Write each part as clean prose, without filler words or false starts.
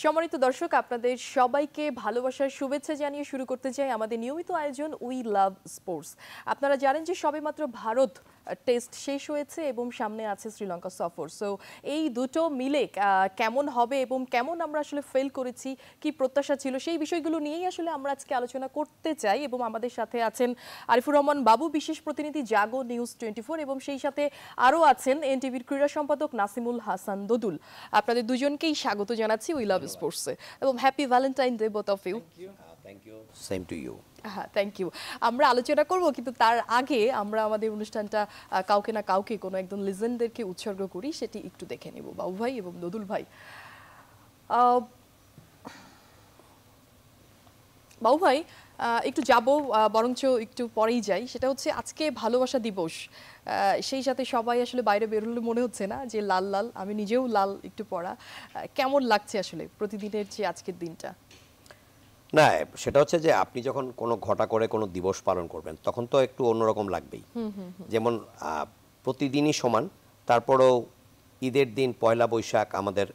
সম্মানিত দর্শক, আপনাদের সবাইকে ভালোবাসার শুভেচ্ছা জানিয়ে শুরু করতে চাই আমাদের নিয়মিত আয়োজন উই লাভ স্পোর্টস। আপনারা জানেন যে সবেমাত্র ভারত টেস্ট শেষ হয়েছে এবং সামনে আছে শ্রীলঙ্কা সফর। সো এই দুটো মিলে কেমন হবে এবং কেমন আমরা আসলে ফেল করেছি, কি প্রত্যাশা ছিল, সেই বিষয়গুলো নিয়েই আসলে আমরা আজকে আলোচনা করতে চাই। এবং আমাদের সাথে আছেন আরিফুর রহমান বাবু, বিশেষ প্রতিনিধি জাগো নিউজ 24, এবং সেই সাথে আরও আছেন এনটিভির ক্রীড়া সম্পাদক নাসিমুল হাসান দোদুল। আপনাদের দুজনকেই স্বাগত জানাচ্ছি উই লাভ স্পোর্টসে এবং happy Valentine day both of you. Thank you, same to you. হ্যাঁ, থ্যাংক ইউ। আমরা আলোচনা করব, কিন্তু তার আগে আমরা আমাদের অনুষ্ঠানটা কাউকে না কাউকে, কোনো একজন লিজেন্ডদেরকে উৎসর্গ করি, সেটি একটু দেখে নেব। বাবু ভাই এবং দোদুল ভাই, বাবু ভাই একটু যাব, বরঞ্চ একটু পরেই যাই। সেটা হচ্ছে আজকে ভালোবাসা দিবস, সেই সাথে সবাই আসলে বাইরে বের হলে মনে হচ্ছে না যে লাল লাল, আমি নিজেও লাল একটু পরা। কেমন লাগছে আসলে প্রতিদিনের যে আজকের দিনটা? না, সেটা হচ্ছে যে আপনি যখন কোনো ঘটা করে কোনো দিবস পালন করবেন তখন তো একটু অন্যরকম লাগবেই। যেমন প্রতিদিনই সমান, তারপরেও ঈদের দিন, পয়লা বৈশাখ, আমাদের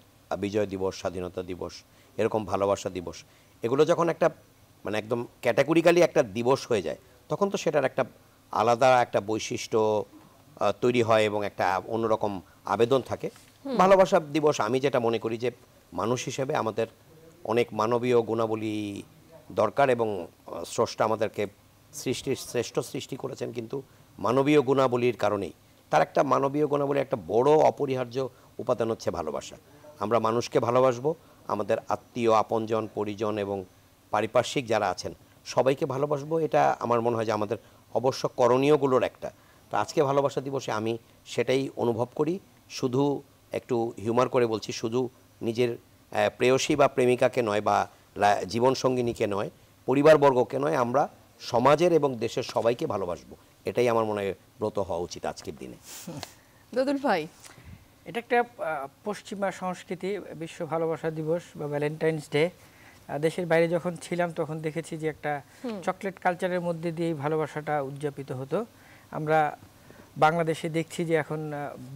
বিজয় দিবস, স্বাধীনতা দিবস, এরকম ভালোবাসা দিবস, এগুলো যখন একটা মানে একদম ক্যাটাগরিক্যালি একটা দিবস হয়ে যায়, তখন তো সেটার একটা আলাদা একটা বৈশিষ্ট্য তৈরি হয় এবং একটা অন্যরকম আবেদন থাকে। ভালোবাসা দিবস আমি যেটা মনে করি যে মানুষ হিসেবে আমাদের অনেক মানবীয় গুণাবলী দরকার, এবং স্রষ্টা আমাদেরকে শ্রেষ্ঠ সৃষ্টি করেছেন কিন্তু মানবীয় গুণাবলীর কারণেই। তার একটা মানবীয় গুণাবলীর একটা বড় অপরিহার্য উপাদান হচ্ছে ভালোবাসা। আমরা মানুষকে ভালোবাসবো, আমাদের আত্মীয়, আপনজন, পরিজন এবং পারিপার্শ্বিক যারা আছেন সবাইকে ভালোবাসবো। এটা আমার মনে হয় যে আমাদের অবশ্য করণীয়গুলোর একটা। তো আজকে ভালোবাসা দিবসে আমি সেটাই অনুভব করি। শুধু একটু হিউমার করে বলছি, শুধু নিজের প্রেয়সী বা প্রেমিকাকে নয়, বা জীবনসঙ্গিনীকে নয়, পরিবারবর্গকে নয়, আমরা সমাজের এবং দেশের সবাইকে ভালোবাসবো। এটাই আমার মনে হয় ব্রত হওয়া উচিত আজকের দিনে। দোদুল ভাই, এটা একটা পশ্চিমা সংস্কৃতি, বিশ্ব ভালোবাসা দিবস বা ভ্যালেন্টাইন্স ডে। দেশের বাইরে যখন ছিলাম তখন দেখেছি যে একটা চকলেট কালচারের মধ্যে দিয়েই ভালোবাসাটা উদযাপিত হতো। আমরা বাংলাদেশে দেখছি যে এখন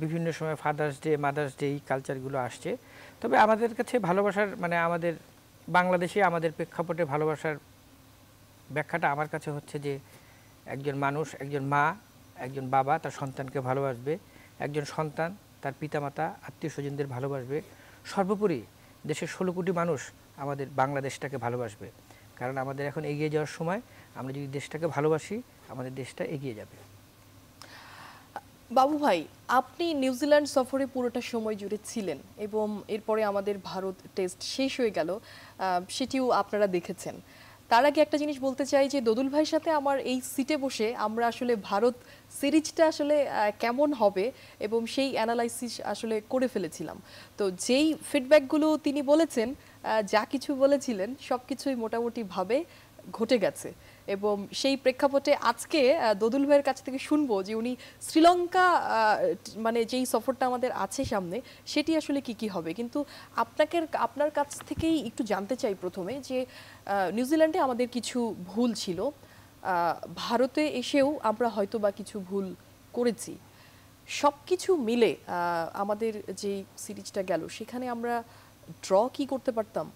বিভিন্ন সময় ফাদার্স ডে, মাদার্স ডে, এই কালচারগুলো আসছে। তবে আমাদের কাছে ভালোবাসার মানে আমাদের বাংলাদেশে আমাদের প্রেক্ষাপটে ভালোবাসার ব্যাখ্যাটা আমার কাছে হচ্ছে যে একজন মানুষ, একজন মা, একজন বাবা তার সন্তানকে ভালোবাসবে, একজন সন্তান তার পিতামাতা, আত্মীয় স্বজনদের ভালোবাসবে, সর্বোপরি দেশের 16 কোটি মানুষ আমাদের বাংলাদেশটাকে ভালোবাসবে। কারণ আমাদের এখন এগিয়ে যাওয়ার সময়, আমরা যদি দেশটাকে ভালোবাসি আমাদের দেশটা এগিয়ে যাবে। বাবু ভাই, আপনি নিউজিল্যান্ড সফরে পুরোটা সময় জুড়ে ছিলেন এবং এরপরে আমাদের ভারত টেস্ট শেষ হয়ে গেল, সেটিও আপনারা দেখেছেন। তার আগে একটা জিনিস বলতে চাই যে দোদুল ভাইয়ের সাথে আমার এই সিটে বসে আমরা আসলে ভারত সিরিজটা আসলে কেমন হবে এবং সেই অ্যানালাইসিস আসলে করে ফেলেছিলাম। তো যেই ফিডব্যাকগুলো তিনি বলেছেন, যা কিছু বলেছিলেন সব কিছুই মোটামুটিভাবে ঘটে গেছে। এবং সেই প্রেক্ষাপটে আজকে দোদুল ভাইয়ের কাছ থেকে শুনবো যে উনি শ্রীলঙ্কা, মানে যেই সফরটা আমাদের আছে সামনে, সেটি আসলে কি কি হবে। কিন্তু আপনার কাছ থেকেই একটু জানতে চাই প্রথমে যে নিউজিল্যান্ডে আমাদের কিছু ভুল ছিল, ভারতে এসেও আমরা হয়তো বা কিছু ভুল করেছি। সব কিছু মিলে আমাদের যে সিরিজটা গেল সেখানে আমরা ড্র কি করতে পারতাম?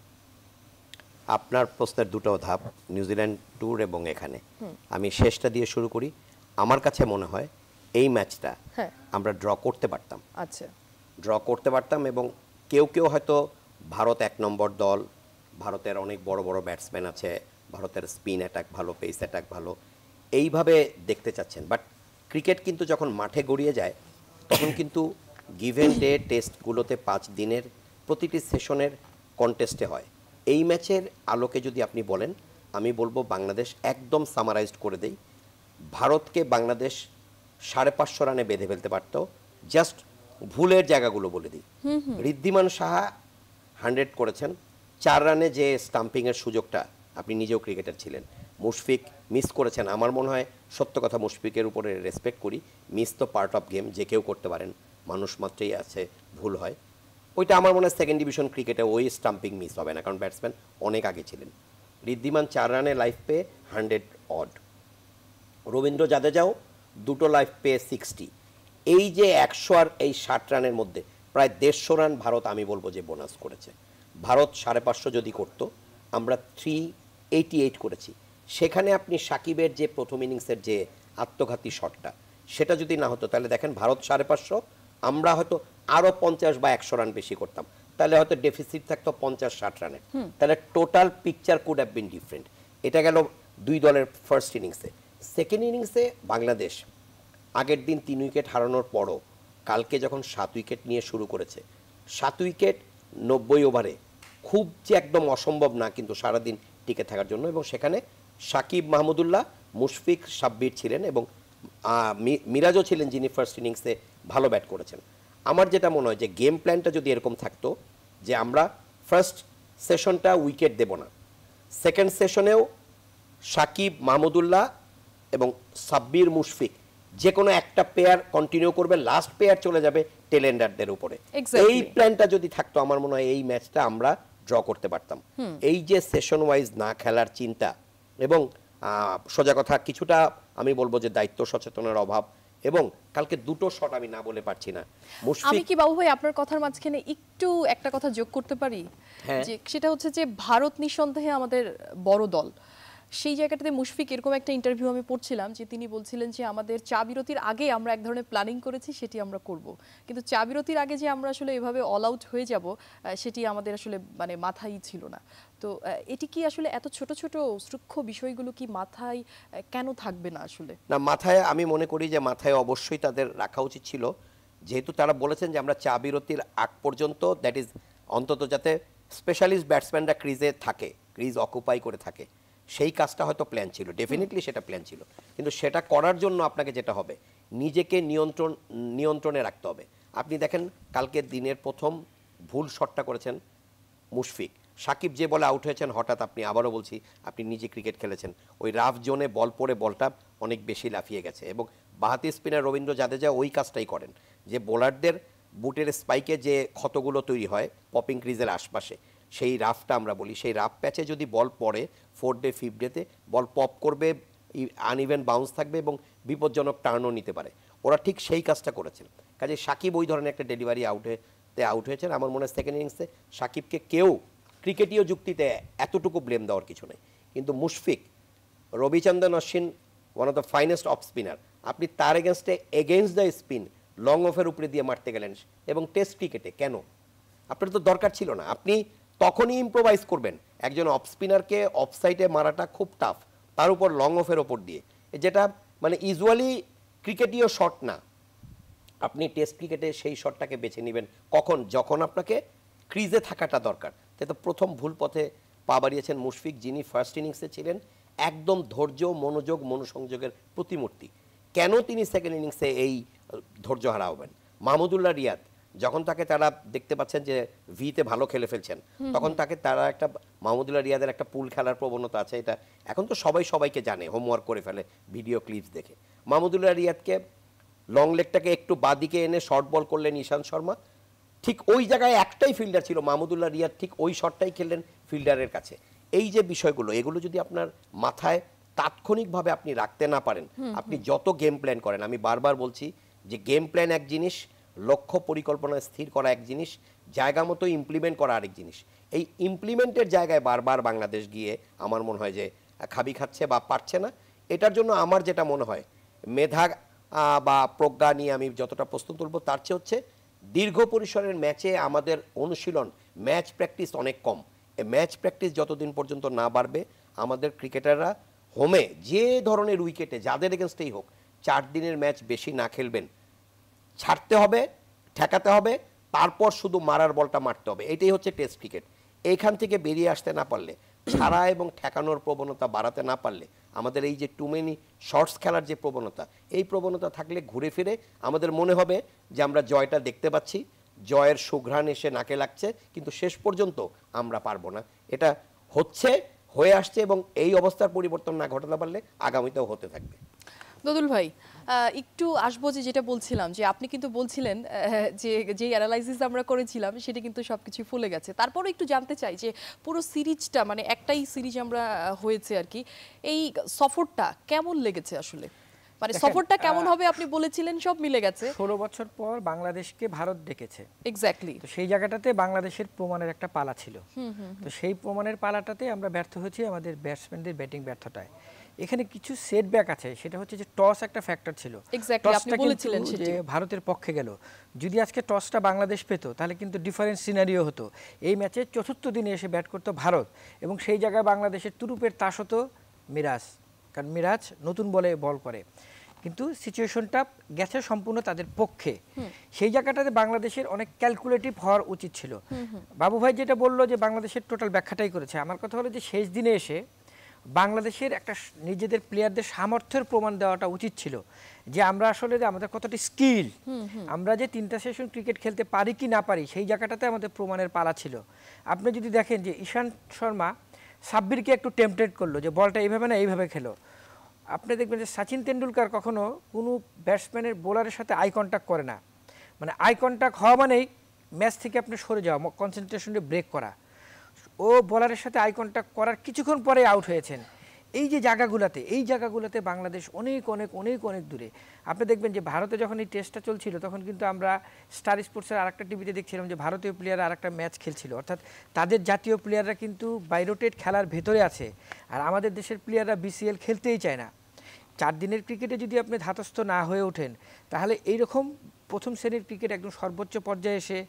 আপনার প্রশ্নের দুটো ধাপ, নিউজিল্যান্ড ট্যুর এবং এখানে। আমি শেষটা দিয়ে শুরু করি। আমার কাছে মনে হয় এই ম্যাচটা আমরা ড্র করতে পারতাম। আচ্ছা, ড্র করতে পারতাম, এবং কেউ কেউ হয়তো ভারত 1 নম্বর দল, ভারতের অনেক বড় বড় ব্যাটসম্যান আছে, ভারতের স্পিন অ্যাটাক ভালো, পেস অ্যাটাক ভালো, এইভাবে দেখতে চাচ্ছেন। বাট ক্রিকেট কিন্তু যখন মাঠে গড়িয়ে যায় তখন কিন্তু গিভেন ডে টেস্টগুলোতে 5 দিনের প্রতিটি সেশনের কন্টেস্টে হয়। এই ম্যাচের আলোকে যদি আপনি বলেন, আমি বলবো বাংলাদেশ একদম সামারাইজড করে দেই। ভারতকে বাংলাদেশ 550 রানে বেঁধে ফেলতে পারত। জাস্ট ভুলের জায়গাগুলো বলে দিই। ঋদ্ধিমান সাহা 100 করেছেন, 4 রানে যে স্টাম্পিংয়ের সুযোগটা, আপনি নিজেও ক্রিকেটার ছিলেন। মুশফিক মিস করেছেন। আমার মনে হয়, সত্য কথা, মুশফিকের উপরে রেসপেক্ট করি, মিস তো পার্ট অফ গেম, যে কেউ করতে পারেন, মানুষ মাত্রই আছে, ভুল হয়। ওইটা আমার মনে হয় সেকেন্ড ডিভিশন ক্রিকেটে ওই স্টাম্পিং মিস হবে না, কারণ ব্যাটসম্যান অনেক আগে ছিলেন। ঋদ্ধিমান 4 রানে লাইফ পেয়ে 100 অড, রবীন্দ্র জাদেজাও 2টো লাইফ পেয়ে 60। এই যে 100 আর এই 60 রানের মধ্যে প্রায় 150 রান ভারত আমি বলবো যে বোনাস করেছে। ভারত 550 যদি করত, আমরা 388 করেছি। সেখানে আপনি সাকিবের যে প্রথম ইনিংসের যে আত্মঘাতী শটটা, সেটা যদি না হতো তাহলে দেখেন ভারত 550, আমরা হয়তো আরও 50 বা 100 রান বেশি করতাম, তাহলে হয়তো ডেফিসিট থাকতো 50-60 রানের। তাহলে total picture could have been different. এটা গেল দুই দলের ফার্স্ট ইনিংসে। সেকেন্ড ইনিংসে বাংলাদেশ আগের দিন 3 উইকেট হারানোর পরও কালকে যখন 7 উইকেট নিয়ে শুরু করেছে, 7 উইকেট 90 ওভারে খুব যে একদম অসম্ভব না কিন্তু সারাদিন টিকে থাকার জন্য। এবং সেখানে সাকিব, মাহমুদুল্লাহ, মুশফিক, সাব্বির ছিলেন এবং মিরাজও ছিলেন, যিনি ফার্স্ট ইনিংসে ভালো ব্যাট করেছেন। আমার যেটা মনে হয় যে গেম প্ল্যানটা যদি এরকম থাকতো যে আমরা ফার্স্ট সেশনটা উইকেট দেব না, সেকেন্ড সেশনেও সাকিব, মাহমুদুল্লাহ এবং সাব্বির, মুশফিক যে কোনো একটা পেয়ার কন্টিনিউ করবে, লাস্ট পেয়ার চলে যাবে টেলেন্ডারদের উপরে। এই প্ল্যানটা যদি থাকতো আমার মনে হয় এই ম্যাচটা আমরা ড্র করতে পারতাম। এই যে সেশন ওয়াইজ না খেলার চিন্তা এবং সোজা কথা কিছুটা আমি বলবো যে দায়িত্ব সচেতনের অভাব, এবং কালকে দুটো শট আমি না বলে পারছি না। আমি কি বাবু ভাই আপনার কথার মাঝখানে একটু একটা কথা যোগ করতে পারি? যে সেটা হচ্ছে যে ভারত নিঃসন্দেহে আমাদের বড় দল। সেই জায়গাটাতে মুশফিক এরকম একটা ইন্টারভিউ আমি পড়ছিলাম যে তিনি বলছিলেন যে আমাদের চা বিরতির আগে আমরা এক ধরনের প্ল্যানিং করেছি, সেটি আমরা করব, কিন্তু চা বিরতির আগে যে আমরা আসলে এভাবে অল আউট হয়ে যাব সেটি আমাদের আসলে মানে মাথায় ছিল না। তো এটি কি আসলে এত ছোট ছোট সূক্ষ্ম বিষয়গুলো কি মাথায় কেন থাকবে না? আসলে না, মাথায় আমি মনে করি যে মাথায় অবশ্যই তাদের রাখা উচিত ছিল, যেহেতু তারা বলেছেন যে আমরা চা বিরতির আগ পর্যন্ত, দ্যাট ইজ অন্তত যাতে স্পেশালিস্ট ব্যাটসম্যানরা ক্রিজে থাকে, ক্রিজ অকুপাই করে থাকে, সেই কাজটা হয়তো প্ল্যান ছিল, ডেফিনেটলি সেটা প্ল্যান ছিল। কিন্তু সেটা করার জন্য আপনাকে যেটা হবে নিজেকে নিয়ন্ত্রণে রাখতে হবে। আপনি দেখেন কালকে দিনের প্রথম ভুল শটটা করেছেন মুশফিক, সাকিব যে বলে আউট হয়েছেন হঠাৎ, আপনি আবারও বলছি আপনি নিজে ক্রিকেট খেলেছেন, ওই রাফ জোনে বল পড়ে বলটা অনেক বেশি লাফিয়ে গেছে। এবং বাহাতি স্পিনার রবীন্দ্র জাদেজা ওই কাজটাই করেন, যে বোলারদের বুটের স্পাইকে যে ক্ষতগুলো তৈরি হয় পপিং ক্রিজের আশপাশে, সেই রাফটা আমরা বলি, সেই রাফ প্যাচে যদি বল পড়ে 4 ডে 5 ডেতে বল পপ করবে, আনইভেন বাউন্স থাকবে এবং বিপজ্জনক টার্নও নিতে পারে। ওরা ঠিক সেই কাজটা করেছেন। কাজে সাকিব ওই ধরনের একটা ডেলিভারি আউট হয়েছেন। আমার মনে হয় সেকেন্ড ইনিংসে সাকিবকে কেউ ক্রিকেটীয় যুক্তিতে এতটুকু ব্লেম দেওয়ার কিছু নেই। কিন্তু Mushfiq, Ravichandran Ashwin one of the finest off spinner, আপনি তার এগেনস্ট দ্য স্পিন লং অফের উপরে দিয়ে মারতে গেলেন এবং টেস্ট ক্রিকেটে কেন? আপনার তো দরকার ছিল না। আপনি তখনই ইম্প্রোভাইজ করবেন, একজন অফ স্পিনারকে অফ সাইডে মারাটা খুব টাফ, তার উপর লং অফের ওপর দিয়ে, যেটা মানে ইউজুয়ালি ক্রিকেটীয় শট না। আপনি টেস্ট ক্রিকেটে সেই শটটাকে বেছে নেবেন কখন? যখন আপনাকে ক্রিজে থাকাটা দরকার। তাই তো প্রথম ভুল পথে পা বাড়িয়েছেন মুশফিক, যিনি ফার্স্ট ইনিংসে ছিলেন একদম ধৈর্য, মনোযোগ, মনোসংযোগের প্রতিমূর্তি। কেন তিনি সেকেন্ড ইনিংসে এই ধৈর্য হারাবেন? মাহমুদুল্লাহ রিয়াদ যখন তাকে তারা দেখতে পাচ্ছেন যে ভিতে ভালো খেলে ফেলছেন, তখন তাকে তারা একটা, মাহমুদুল্লাহ রিয়াদের একটা পুল খেলার প্রবণতা আছে, এটা এখন তো সবাইকে জানে, হোমওয়ার্ক করে ফেলে ভিডিও ক্লিপস দেখে। মাহমুদুল্লাহ রিয়াদকে লং লেগটাকে একটু বাদিকে এনে শর্ট বল করলেন ঈশান্ত শর্মা, ঠিক ওই জায়গায় একটাই ফিল্ডার ছিল, মাহমুদুল্লাহ রিয়াদ ঠিক ওই শটটাই খেললেন ফিল্ডারের কাছে। এই যে বিষয়গুলো, এগুলো যদি আপনার মাথায় তাৎক্ষণিকভাবে আপনি রাখতে না পারেন, আপনি যত গেম প্ল্যান করেন, আমি বারবার বলছি যে গেম প্ল্যান এক জিনিস, লক্ষ্য পরিকল্পনা স্থির করা এক জিনিস, জায়গা মতো ইমপ্লিমেন্ট করা আরেক জিনিস। এই ইমপ্লিমেন্টের জায়গায় বারবার বাংলাদেশ গিয়ে আমার মনে হয় যে খাবি খাচ্ছে বা পারছে না। এটার জন্য আমার যেটা মনে হয় মেধা বা প্রজ্ঞা নিয়ে আমি যতটা প্রশ্ন তুলব, তার চেয়ে হচ্ছে দীর্ঘ পরিসরের ম্যাচে আমাদের অনুশীলন, ম্যাচ প্র্যাকটিস অনেক কম। এই ম্যাচ প্র্যাকটিস যতদিন পর্যন্ত না বাড়বে, আমাদের ক্রিকেটাররা হোমে যে ধরনের উইকেটে যাদের এগেনস্টেই হোক 4 দিনের ম্যাচ বেশি না খেলবেন, ছাড়তে হবে, ঠেকাতে হবে, তারপর শুধু মারার বলটা মারতে হবে। এটাই হচ্ছে টেস্ট ক্রিকেট। এইখান থেকে বেরিয়ে আসতে না পারলে, ছাড়া এবং ঠেকানোর প্রবণতা বাড়াতে না পারলে, আমাদের এই যে টু মেনি শর্টস খেলার যে প্রবণতা, এই প্রবণতা থাকলে ঘুরে ফিরে আমাদের মনে হবে যে আমরা জয়টা দেখতে পাচ্ছি, জয়ের সুঘ্রাণ এসে নাকে লাগছে, কিন্তু শেষ পর্যন্ত আমরা পারবো না। এটা হয়ে আসছে এবং এই অবস্থার পরিবর্তন না ঘটাতে পারলে আগামীতেও হতে থাকবে। দোদুল ভাই, একটু আসবো যে যেটা বলছিলাম, যে আপনি কিন্তু বলছিলেন যে যেই অ্যানালাইসিস আমরা করেছিলাম সেটা কিন্তু সবকিছু ফুলে গেছে। তারপরও একটু জানতে চাই যে পুরো সিরিজটা, মানে একটাই সিরিজ আমরা হয়েছে আর কি, এই সফরটা কেমন লেগেছে আসলে? মানে সফরটা কেমন হবে আপনি বলেছিলেন, সব মিলে গেছে। 16 বছর পর বাংলাদেশকে ভারত ডেকেছে, এক্স্যাক্টলি। তো সেই জায়গাটাতে বাংলাদেশের প্রমাণের একটা পালা ছিল। তো সেই প্রমাণের পালাটাতে আমরা ব্যর্থ হয়েছি আমাদের ব্যাটসম্যানদের ব্যাটিং ব্যর্থতায়। এখানে কিছু সেটব্যাক আছে, সেটা হচ্ছে যে টস একটা ফ্যাক্টর ছিল। এক্স্যাক্টলি, আপনি টসটা বলেছিলেন কিন্তু সেটি। যে ভারতের পক্ষে গেল। যদি আজকে টসটা বাংলাদেশ পেত তাহলে কিন্তু ডিফারেন্ট সিনারিও হতো। এই ম্যাচে চতুর্থ দিনে এসে ব্যাট করতো ভারত, এবং সেই জায়গায় বাংলাদেশের তুরুপের তাস হতো মিরাজ, কারণ মিরাজ নতুন বলে বল করে। কিন্তু সিচুয়েশনটা গেছে সম্পূর্ণ তাদের পক্ষে। সেই জায়গাটাতে বাংলাদেশের অনেক ক্যালকুলেটিভ হওয়ার উচিত ছিল। বাবু ভাই যেটা বললো যে বাংলাদেশের টোটাল ব্যাখ্যাটাই করেছে, আমার কথা হলো যে শেষ দিনে এসে বাংলাদেশের একটা নিজেদের প্লেয়ারদের সামর্থ্যের প্রমাণ দেওয়াটা উচিত ছিল, যে আমরা আসলে যে আমাদের কতটা স্কিল, আমরা যে 3টা সেশন ক্রিকেট খেলতে পারি কি না পারি, সেই জায়গাটাতে আমাদের প্রমাণের পালা ছিল। আপনি যদি দেখেন যে ঈশান্ত শর্মা সাব্বিরকে একটু টেম্পটেড করলো যে বলটা এইভাবে না এইভাবে খেলো। আপনি দেখবেন যে সচিন তেন্ডুলকার কখনো কোনো ব্যাটসম্যানের বোলারের সাথে আই কন্ট্যাক্ট করে না, মানে আই কন্ট্যাক্ট হওয়া মানেই ম্যাচ থেকে আপনি সরে যাওয়া, কনসেন্ট্রেশনে ব্রেক করা। ও বলারের সাথে আই কন্ট্যাক্ট করার কিছুক্ষণ পরে আউট হয়েছেন। এই যে জায়গাগুলোতে বাংলাদেশ অনেক অনেক অনেক অনেক দূরে। আপনি দেখবেন যে ভারতে যখন এই টেস্টটা চলছিল তখন কিন্তু আমরা স্টার স্পোর্টসের আরেকটা টিভিতে দেখছিলাম যে ভারতীয় প্লেয়াররা আরেকটা ম্যাচ খেলছিল, অর্থাৎ তাদের জাতীয় প্লেয়াররা কিন্তু বাইরোটেড খেলার ভেতরে আছে, আর আমাদের দেশের প্লেয়াররা বিসিএল খেলতেই চায় না। 4 দিনের ক্রিকেটে যদি আপনি ধাতস্থ না হয়ে ওঠেন তাহলে এইরকম প্রথম শ্রেণীর ক্রিকেট একদম সর্বোচ্চ পর্যায়ে এসে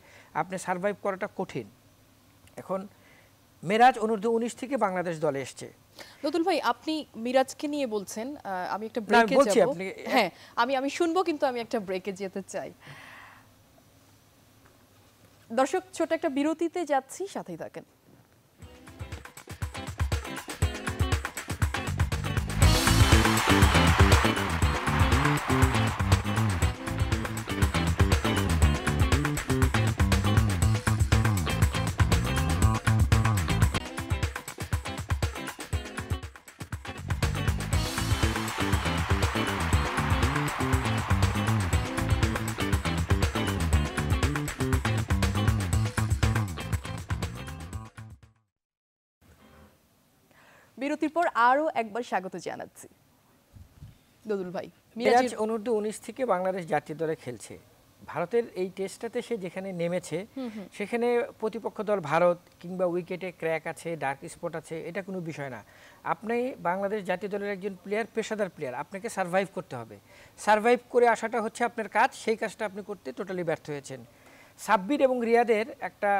আপনি সার্ভাইভ করাটা কঠিন। এখন মেরাজ অনূর্ধ্ব 19 থেকে বাংলাদেশ দলে এসছে। নতুন ভাই, আপনি মিরাজকে নিয়ে বলছেন, আমি একটা ব্রেকে যাব। হ্যাঁ, আমি শুনবো, কিন্তু আমি একটা ব্রেকে যেতে চাই। দর্শক, ছোট একটা বিরতিতে যাচ্ছি, সাথেই থাকেন। বিরতির পর আরো একবার স্বাগত জানাচ্ছি। দোদুল ভাই, মিরাজ অনূর্ধ্ব 19 থেকে বাংলাদেশ জাতীয় দলে খেলছে। ভারতের এই টেস্টটাতে সে যেখানে নেমেছে সেখানে প্রতিপক্ষ দল ভারত কিংবা উইকেটে ক্র্যাক আছে, ডার্ক স্পট আছে, এটা কোনো বিষয় না। আপনি বাংলাদেশ জাতীয় দলের একজন প্লেয়ার, পেশাদার প্লেয়ার, আপনাকে সার্ভাইভ করতে হবে। সার্ভাইভ করে আসাটা হচ্ছে আপনার কাজ, সেই কাজটা আপনি করতে টোটালি ব্যর্থ হয়েছেন। সাব্বির এবং রিয়াদের একটা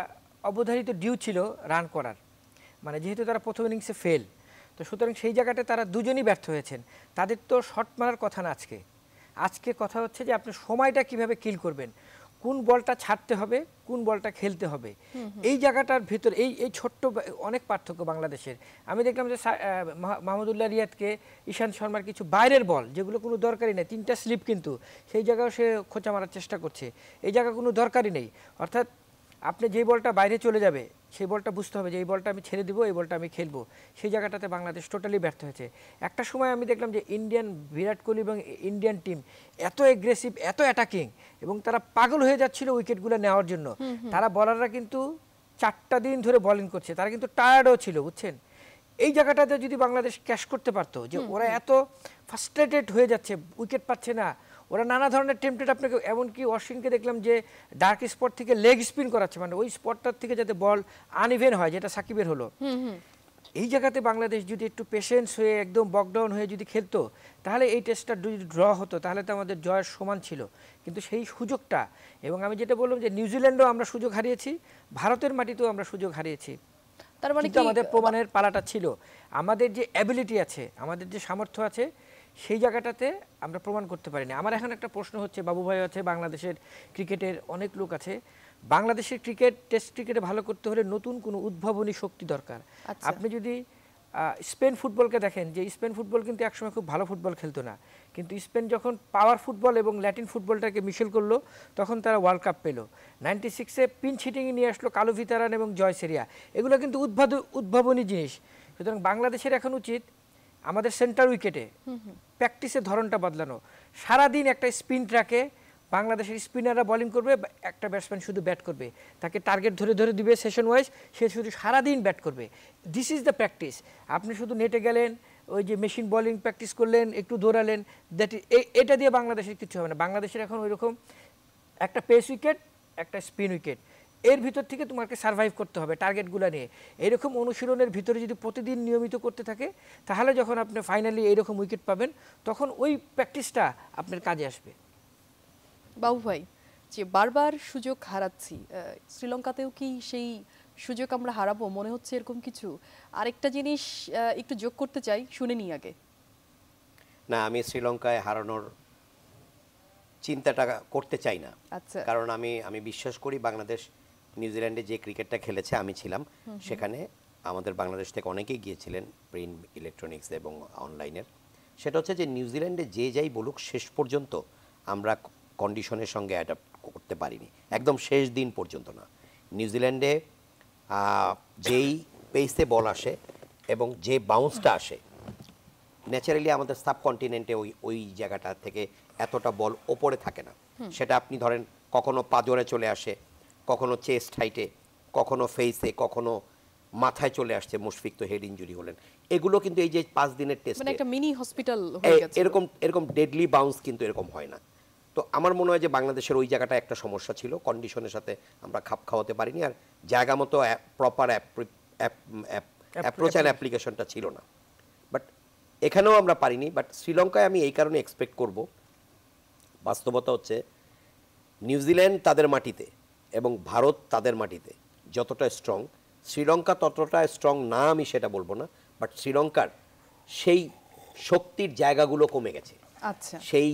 অবধারিত ডিউ ছিল রান করার, মানে যেহেতু তারা প্রথম ইনিংসে ফেল, তো সুতরাং সেই জায়গাতে তারা দুজনই ব্যর্থ হয়েছেন। তাদের তো শট মারার কথা না আজকে কথা হচ্ছে যে আপনি সময়টা কিভাবে কিল করবেন, কোন বলটা ছাড়তে হবে, কোন বলটা খেলতে হবে। এই জায়গাটার ভিতর এই ছোট্ট অনেক পার্থক্য বাংলাদেশের। আমি দেখলাম যে মাহমুদুল্লাহ রিয়াদকে ঈশান্ত শর্মার কিছু বাইরের বল যেগুলো কোনো দরকারই নেই, 3টা স্লিপ, কিন্তু সেই জায়গাও সে খোঁচা মারার চেষ্টা করছে। এই জায়গা কোনো দরকারই নেই, অর্থাৎ আপনি যেই বলটা বাইরে চলে যাবে সেই বলটা বুঝতে হবে যে এই বলটা আমি ছেড়ে দিব, এই বলটা আমি খেলবো। সেই জায়গাটাতে বাংলাদেশ টোটালি ব্যর্থ হয়েছে। একটা সময় আমি দেখলাম যে ইন্ডিয়ান বিরাট কোহলি এবং ইন্ডিয়ান টিম এত এগ্রেসিভ, এত অ্যাটাকিং, এবং তারা পাগল হয়ে যাচ্ছিল উইকেটগুলো নেওয়ার জন্য। তারা বলাররা কিন্তু 4টা দিন ধরে বোলিং করছে, তারা কিন্তু টায়ার্ডও ছিল, বুঝছেন। এই জায়গাটাতে যদি বাংলাদেশ ক্যাশ করতে পারতো, যে ওরা এত ফ্রাস্ট্রেটেড হয়ে যাচ্ছে, উইকেট পাচ্ছে না, ওরা নানা ধরনের টেম্পটেড, আপনাকে এমনকি অশ্বিনকে দেখলাম যে ডার্ক স্পট থেকে লেগ স্পিন করাচ্ছে, মানে ওই স্পটটার থেকে যাতে বল আনইভেন হয়, যেটা সাকিবের হলো। এই জায়গাতে বাংলাদেশ যদি একটু পেশেন্স হয়ে একদম বকডাউন হয়ে যদি খেলতো, তাহলে এই টেস্টটা যদি ড্র হতো তাহলে তো আমাদের জয়ের সমান ছিল। কিন্তু সেই সুযোগটা, এবং আমি যেটা বললাম যে নিউজিল্যান্ডও আমরা সুযোগ হারিয়েছি, ভারতের মাটিতেও আমরা সুযোগ হারিয়েছি। তার মানে কি আমাদের প্রমাণের পালাটা ছিল, আমাদের যে অ্যাবিলিটি আছে, আমাদের যে সামর্থ্য আছে, সেই জায়গাটাতে আমরা প্রমাণ করতে পারিনি। আমার এখন একটা প্রশ্ন হচ্ছে, বাবু ভাই আছে, বাংলাদেশের ক্রিকেটের অনেক লোক আছে, বাংলাদেশের ক্রিকেট টেস্ট ক্রিকেটে ভালো করতে হলে নতুন কোনো উদ্ভাবনী শক্তি দরকার। আপনি যদি স্পেন ফুটবলকে দেখেন, যে স্পেন ফুটবল কিন্তু একসময় খুব ভালো ফুটবল খেলতো না, কিন্তু স্পেন যখন পাওয়ার ফুটবল এবং ল্যাটিন ফুটবলটাকে মিশেল করলো তখন তারা ওয়ার্ল্ড কাপ পেল। 96-এ পিন ছিটিংয়ে নিয়ে আসলো কালো ভিতারান এবং জয় সেরিয়া, এগুলো কিন্তু উদ্ভাবনী জিনিস। সুতরাং বাংলাদেশের এখন উচিত আমাদের সেন্টার উইকেটে প্র্যাকটিসের ধরনটা বদলানো। সারাদিন একটা স্পিন ট্র্যাকে বাংলাদেশের স্পিনাররা বোলিং করবে, একটা ব্যাটসম্যান শুধু ব্যাট করবে, তাকে টার্গেট ধরে ধরে দিবে সেশন ওয়াইজ, সে শুধু সারাদিন ব্যাট করবে। This is the practice. আপনি শুধু নেটে গেলেন, ওই যে মেশিন বোলিং প্র্যাকটিস করলেন, একটু দৌড়ালেন, এটা দিয়ে বাংলাদেশের কিছু হবে না। বাংলাদেশের এখন ওই রকম একটা পেস উইকেট, একটা স্পিন উইকেট, এর ভিতর থেকে তোমাকে সার্ভাইভ করতে হবে টার্গেটগুলো নিয়ে। এরকম অনুশীলনের ভিতরে যদি প্রতিদিন নিয়মিত করতে থাকে, তাহলে যখন আপনি ফাইনালি এইরকম উইকেট পাবেন, তখন ওই প্র্যাকটিসটা আপনার কাজে আসবে। বাবু ভাই, যে বারবার সুযোগ হারাচ্ছি, শ্রীলঙ্কাতেও কি সেই সুযোগ আমরা হারাবো মনে হচ্ছে এরকম কিছু? আরেকটা জিনিস একটু যোগ করতে চাই, শুনে নিই আগে। না, আমি শ্রীলঙ্কায় হারানোর চিন্তাটা করতে চাই না। আচ্ছা। কারণ আমি বিশ্বাস করি বাংলাদেশ নিউজিল্যান্ডে যে ক্রিকেটটা খেলেছে, আমি ছিলাম সেখানে, আমাদের বাংলাদেশ থেকে অনেকেই গিয়েছিলেন, প্রিন্ট, ইলেকট্রনিক্স এবং অনলাইনের। সেটা হচ্ছে যে নিউজিল্যান্ডে যে যাই বলুক, শেষ পর্যন্ত আমরা কন্ডিশনের সঙ্গে অ্যাডাপ্ট করতে পারিনি, একদম শেষ দিন পর্যন্ত না। নিউজিল্যান্ডে যেই পেসে বল আসে এবং যে বাউন্সটা আসে, ন্যাচারালি আমাদের সাবকন্টিনেন্টে ওই জায়গাটা থেকে এতটা বল ওপরে থাকে না। সেটা আপনি ধরেন কখনো পাজরে চলে আসে, কখনো চেস্ট হাইটে, কখনো ফেসে, কখনো মাথায় চলে আসছে। মুশফিক তো হেড ইনজুরি হলেন। এগুলো কিন্তু এই যে 5 দিনের টেস্ট, মানে একটা মিনি হসপিটাল হয়ে গেছে। এরকম ডেডলি বাউন্স কিন্তু এরকম হয় না। তো আমার মনে হয় যে বাংলাদেশের ওই জায়গাটা একটা সমস্যা ছিল, কন্ডিশনের সাথে আমরা খাপ খাওয়াতে পারিনি, আর জায়গা মতো প্রপার অ্যাপ্রোচ অ্যান্ড অ্যাপ্লিকেশনটা ছিল না। বাট এখানেও আমরা পারিনি। বাট শ্রীলঙ্কায় আমি এই কারণে এক্সপেক্ট করব, বাস্তবতা হচ্ছে নিউজিল্যান্ড তাদের মাটিতে এবং ভারত তাদের মাটিতে যতটা স্ট্রং, শ্রীলঙ্কা ততটা স্ট্রং না, আমি সেটা বলবো না। বাট শ্রীলঙ্কার সেই শক্তির জায়গাগুলো কমে গেছে। আচ্ছা। সেই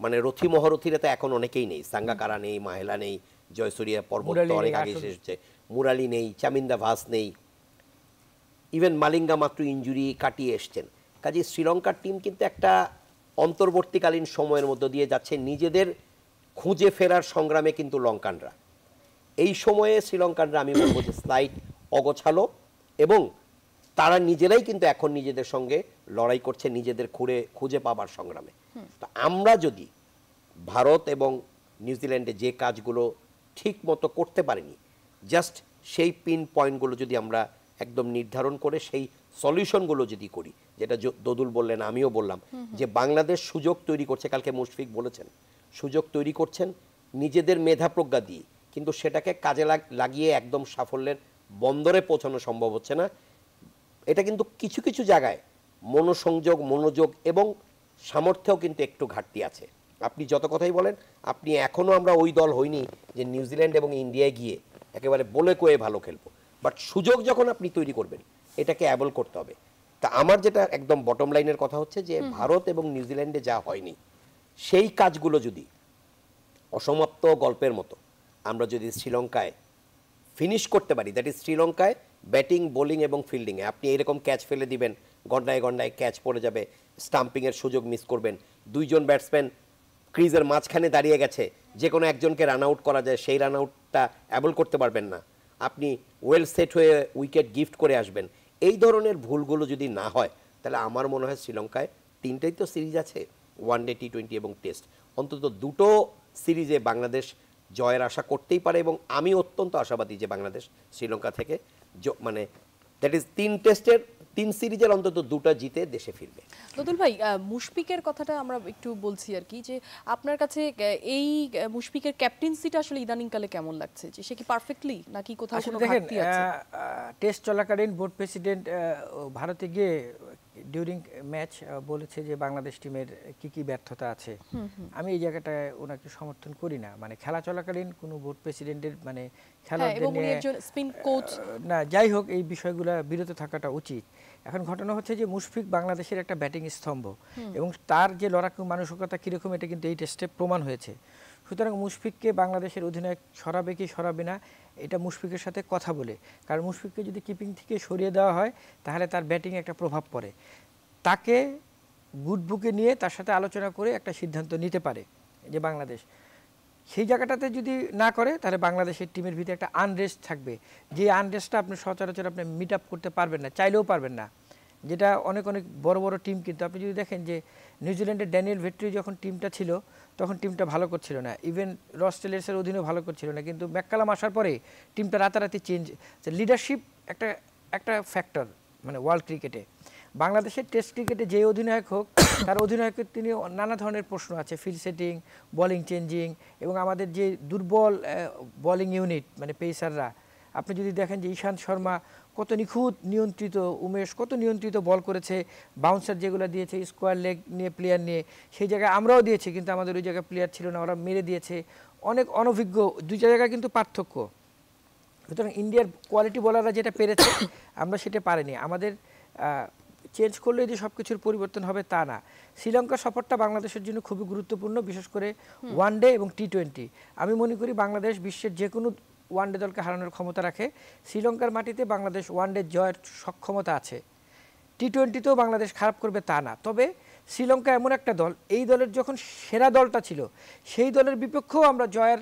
মানে রথি মহারথীরা তো এখন অনেকেই নেই, সাঙ্গাকারা নেই, মাহেলা নেই, জয়সূরিয়া পর্বত অনেক আগে শেষ হচ্ছে, মুরালি নেই, চামিন্দা ভাস নেই, ইভেন মালিঙ্গা মাত্র ইনজুরি কাটিয়ে এসছেন। কাজে শ্রীলঙ্কার টিম কিন্তু একটা অন্তর্বর্তীকালীন সময়ের মধ্য দিয়ে যাচ্ছে, নিজেদের খুঁজে ফেরার সংগ্রামে কিন্তু লঙ্কানরা। এই সময়ে শ্রীলঙ্কানরা আমি বলবো যে স্লাইট অগোছালো, এবং তারা নিজেরাই কিন্তু এখন নিজেদের সঙ্গে লড়াই করছে, নিজেদের খুঁজে পাবার সংগ্রামে। তো আমরা যদি ভারত এবং নিউজিল্যান্ডে যে কাজগুলো ঠিক মতো করতে পারিনি, জাস্ট সেই পিন পয়েন্টগুলো যদি আমরা একদম নির্ধারণ করে সেই সলিউশনগুলো যদি করি, যেটা দোদুল বললেন, আমিও বললাম, যে বাংলাদেশ সুযোগ তৈরি করছে, কালকে মুশফিক বলেছেন, সুযোগ তৈরি করছেন নিজেদের মেধা প্রজ্ঞা দিয়ে, কিন্তু সেটাকে কাজে লাগিয়ে একদম সাফল্যের বন্দরে পৌঁছানো সম্ভব হচ্ছে না। এটা কিন্তু কিছু কিছু জায়গায় মনোযোগ এবং সামর্থ্যও কিন্তু একটু ঘাটতি আছে। আপনি যত কথাই বলেন, আপনি এখনও আমরা ওই দল হইনি যে নিউজিল্যান্ড এবং ইন্ডিয়ায় গিয়ে একেবারে বলে কয়ে ভালো খেলবো। বাট সুযোগ যখন আপনি তৈরি করবেন, এটাকে অ্যাবল করতে হবে। তা আমার যেটা একদম বটম লাইনের কথা হচ্ছে যে ভারত এবং নিউজিল্যান্ডে যা হয়নি, সেই কাজগুলো যদি অসমাপ্ত গল্পের মতো আমরা যদি শ্রীলঙ্কায় ফিনিশ করতে পারি, দ্যাট ইজ শ্রীলঙ্কায় ব্যাটিং, বোলিং এবং ফিল্ডিংয়ে আপনি এরকম ক্যাচ ফেলে দিবেন, গন্ডায় গন্ডায় ক্যাচ পড়ে যাবে, স্টাম্পিংয়ের সুযোগ মিস করবেন, দুইজন ব্যাটসম্যান ক্রিজের মাঝখানে দাঁড়িয়ে গেছে, যে কোনো একজনকে রান আউট করা যায়, সেই রান আউটটা অ্যাবল করতে পারবেন না, আপনি ওয়েল সেট হয়ে উইকেট গিফট করে আসবেন। এই ধরনের ভুলগুলো যদি না হয়, তাহলে আমার মনে হয় শ্রীলঙ্কায় 3টাই তো সিরিজ আছে, ওয়ানডে, টি20 এবং টেস্ট, অন্তত 2টো সিরিজে বাংলাদেশ জয়ের আশা করতেই পারে। এবং আমি অত্যন্ত আশাবাদী যে বাংলাদেশ শ্রীলঙ্কা থেকে মানে দ্যাট ইজ 3 সিরিজের অন্তত 2টা জিতে দেশে ফিরবে। দোদুল ভাই, মুশফিকের কথাটা আমরা একটু বলছি আর কি, যে আপনার কাছে এই মুশফিকের ক্যাপ্টেন্সিটা আসলে ইদানিংকালে কেমন লাগছে? যে সে কি পারফেক্টলি, নাকি কোথাও কোনো ঘাটতি আছে? টেস্ট চলাকালীন বোর্ড প্রেসিডেন্ট ভারতে গিয়ে ডিউরিং ম্যাচ বলেছে যে বাংলাদেশ টিমের কি কি ব্যর্থতা আছে। আমি এই জায়গাটায় ওনাকে সমর্থন করি না। মানে খেলা চলাকালীন কোনো বোর্ড প্রেসিডেন্টের মানে খেলোয়াড়দের নিয়ে স্পিন কোচ না, যাই হোক, এই বিষয়গুলো বিরত থাকাটা উচিত। এখন ঘটনা হচ্ছে যে মুশফিক বাংলাদেশের একটা ব্যাটিং স্তম্ভ, এবং তার যে লড়াকু মানসিকতা কীরকম, এটা কিন্তু এই টেস্টে প্রমাণ হয়েছে। সুতরাং মুশফিককে বাংলাদেশের অধিনায়ক সরাবে কি সরাবে না, এটা মুশফিকের সাথে কথা বলে, কারণ মুশফিককে যদি কিপিং থেকে সরিয়ে দেওয়া হয়, তাহলে তার ব্যাটিংয়ে একটা প্রভাব পড়ে। তাকে গুড বুকে নিয়ে তার সাথে আলোচনা করে একটা সিদ্ধান্ত নিতে পারে যে বাংলাদেশ সেই জায়গাটাতে যদি না করে, তাহলে বাংলাদেশের টিমের ভিতরে একটা আনরেস্ট থাকবে, যে আনরেস্টটা আপনি সচরাচর আপনি মিট আপ করতে পারবেন না, চাইলেও পারবেন না। যেটা অনেক বড় বড় টিম, কিন্তু আপনি যদি দেখেন যে নিউজিল্যান্ডের ড্যানিয়েল ভেট্রি যখন টিমটা ছিল, তখন টিমটা ভালো করছিল না, ইভেন রস টেলর্সের অধীনেও ভালো করছিল না, কিন্তু ম্যাককালাম আসার পরে টিমটা রাতারাতি চেঞ্জ। লিডারশিপ একটা ফ্যাক্টর মানে ওয়ার্ল্ড ক্রিকেটে। বাংলাদেশের টেস্ট ক্রিকেটে যে অধিনায়ক হোক তার অধিনায়কের তিনি নানা ধরনের প্রশ্ন আছে, ফিল্ড সেটিং, বোলিং চেঞ্জিং, এবং আমাদের যে দুর্বল বোলিং ইউনিট মানে পেসাররা, আপনি যদি দেখেন যে ঈশান্ত শর্মা কত নিখুঁত নিয়ন্ত্রিত, উমেশ কত নিয়ন্ত্রিত বল করেছে, বাউন্সার যেগুলো দিয়েছে স্কোয়ার লেগ নিয়ে প্লেয়ার নিয়ে, সেই জায়গায় আমরাও দিয়েছি কিন্তু আমাদের ওই জায়গায় প্লেয়ার ছিল না, ওরা মেরে দিয়েছে। অনেক অনভিজ্ঞ, দুই জায়গায় কিন্তু পার্থক্য। সুতরাং ইন্ডিয়ার কোয়ালিটি বলাররা যেটা পেরেছে আমরা সেটা পারিনি। আমাদের চেঞ্জ করলে যে সব কিছুর পরিবর্তন হবে তা না। শ্রীলঙ্কা সফরটা বাংলাদেশের জন্য খুবই গুরুত্বপূর্ণ, বিশেষ করে ওয়ানডে এবং টি-20। আমি মনে করি বাংলাদেশ বিশ্বের যে কোনো ওয়ানডে দলকে হারানোর ক্ষমতা রাখে। শ্রীলঙ্কার মাটিতে বাংলাদেশ ওয়ানডে জয়ের সক্ষমতা আছে। টি-20তেও বাংলাদেশ খারাপ করবে তা না। তবে শ্রীলঙ্কা এমন একটা দল, এই দলের যখন সেরা দলটা ছিল সেই দলের বিপক্ষেও আমরা জয়ের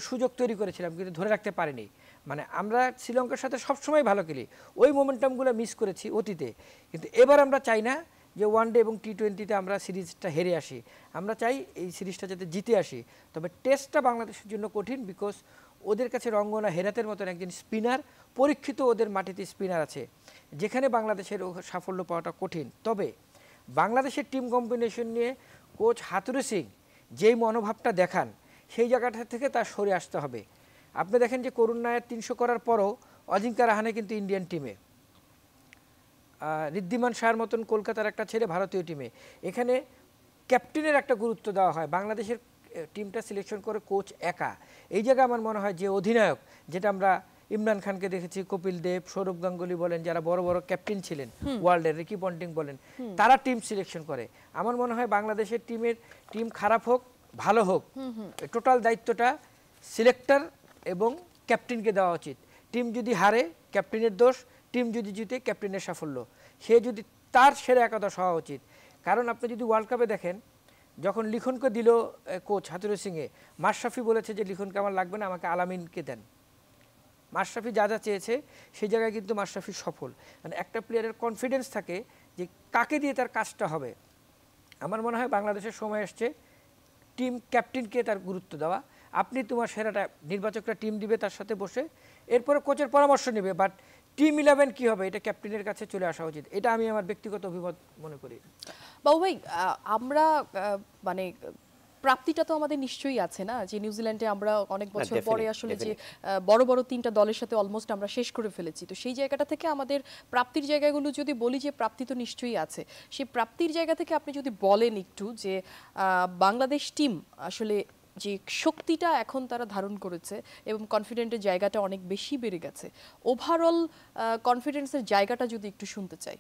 সুযোগ তৈরি করেছিলাম কিন্তু ধরে রাখতে পারিনি। মানে আমরা শ্রীলঙ্কার সাথে সবসময় ভালো খেলি, ওই মোমেন্টামগুলো মিস করেছি অতীতে। কিন্তু এবার আমরা চাই না যে ওয়ানডে এবং টি-20তে আমরা সিরিজটা হেরে আসি, আমরা চাই এই সিরিজটা যাতে জিতে আসি। তবে টেস্টটা বাংলাদেশের জন্য কঠিন, বিকজ ওদের কাছে রঙ্গনা হেরাতের মতন একজন স্পিনার, পরীক্ষিত ওদের মাটিতে স্পিনার আছে, যেখানে বাংলাদেশের সাফল্য পাওয়াটা কঠিন। তবে বাংলাদেশের টিম কম্বিনেশন নিয়ে কোচ হাথুরু সিং যেই মনোভাবটা দেখান, সেই জায়গাটা থেকে তার সরে আসতে হবে। আপনি দেখেন যে করুণ নায়ার 300 করার পরও অজিঙ্কা রাহানে কিন্তু ইন্ডিয়ান টিমে, ঋদ্ধিমান শাহর মতন কলকাতার একটা ছেলে ভারতীয় টিমে। এখানে ক্যাপ্টেনের একটা গুরুত্ব দেওয়া হয়, বাংলাদেশের টিমটা সিলেকশন করে কোচ একা। এই জায়গায় আমার মনে হয় যে অধিনায়ক, যেটা আমরা ইমরান খানকে দেখেছি, কপিল দেব, সৌরভ গাঙ্গুলি বলেন, যারা বড় বড় ক্যাপ্টেন ছিলেন ওয়ার্ল্ডের, রিকি পন্টিং বলেন, তারা টিম সিলেকশন করে। আমার মনে হয় বাংলাদেশের টিম খারাপ হোক ভালো হোক, টোটাল দায়িত্বটা সিলেক্টর এবং ক্যাপ্টেনকে দেওয়া উচিত। টিম যদি হারে ক্যাপ্টেনের দোষ, টিম যদি জিতে ক্যাপ্টেনের সাফল্য, সে যদি তার সেরা একাদশ হওয়া উচিত। কারণ আপনি যদি ওয়ার্ল্ড কাপে দেখেন, যখন লিখনকে দিল কোচ হাথুরু সিংয়ে, মাশরাফি বলেছে যে লিখনকে আমার লাগবে না, আমাকে আলামিনকে দেন। মাশরাফি যা যা চেয়েছে সেই জায়গায় কিন্তু মাশরাফি সফল। মানে একটা প্লেয়ারের কনফিডেন্স থাকে যে কাকে দিয়ে তার কাজটা হবে। আমার মনে হয় বাংলাদেশের সময় আসছে টিম ক্যাপ্টেনকে তার গুরুত্ব দেওয়া। আপনি তোমার সেরাটা, নির্বাচকরা টিম দিবে তার সাথে বসে, এরপরে কোচের পরামর্শ নেবে, বাট টিম 11 কী হবে এটা ক্যাপ্টেনের কাছে চলে আসা উচিত। এটা আমি আমার ব্যক্তিগত অভিমত মনে করি। বাবু ভাই, আমরা মানে প্রাপ্তিটা তো আমাদের নিশ্চয়ই আছে না, যে নিউজিল্যান্ডে আমরা অনেক বছর পরে আসলে যে বড় বড় 3টা দলের সাথে অলমোস্ট আমরা শেষ করে ফেলেছি। তো সেই জায়গাটা থেকে আমাদের প্রাপ্তির জায়গাগুলো যদি বলি, যে প্রাপ্তি তো নিশ্চয়ই আছে, সেই প্রাপ্তির জায়গা থেকে আপনি যদি বলেন একটু যে বাংলাদেশ টিম আসলে যে শক্তিটা এখন তারা ধারণ করেছে এবং কনফিডেন্টের জায়গাটা অনেক বেশি বেড়ে গেছে, ওভারঅল কনফিডেন্সের জায়গাটা যদি একটু শুনতে চাই।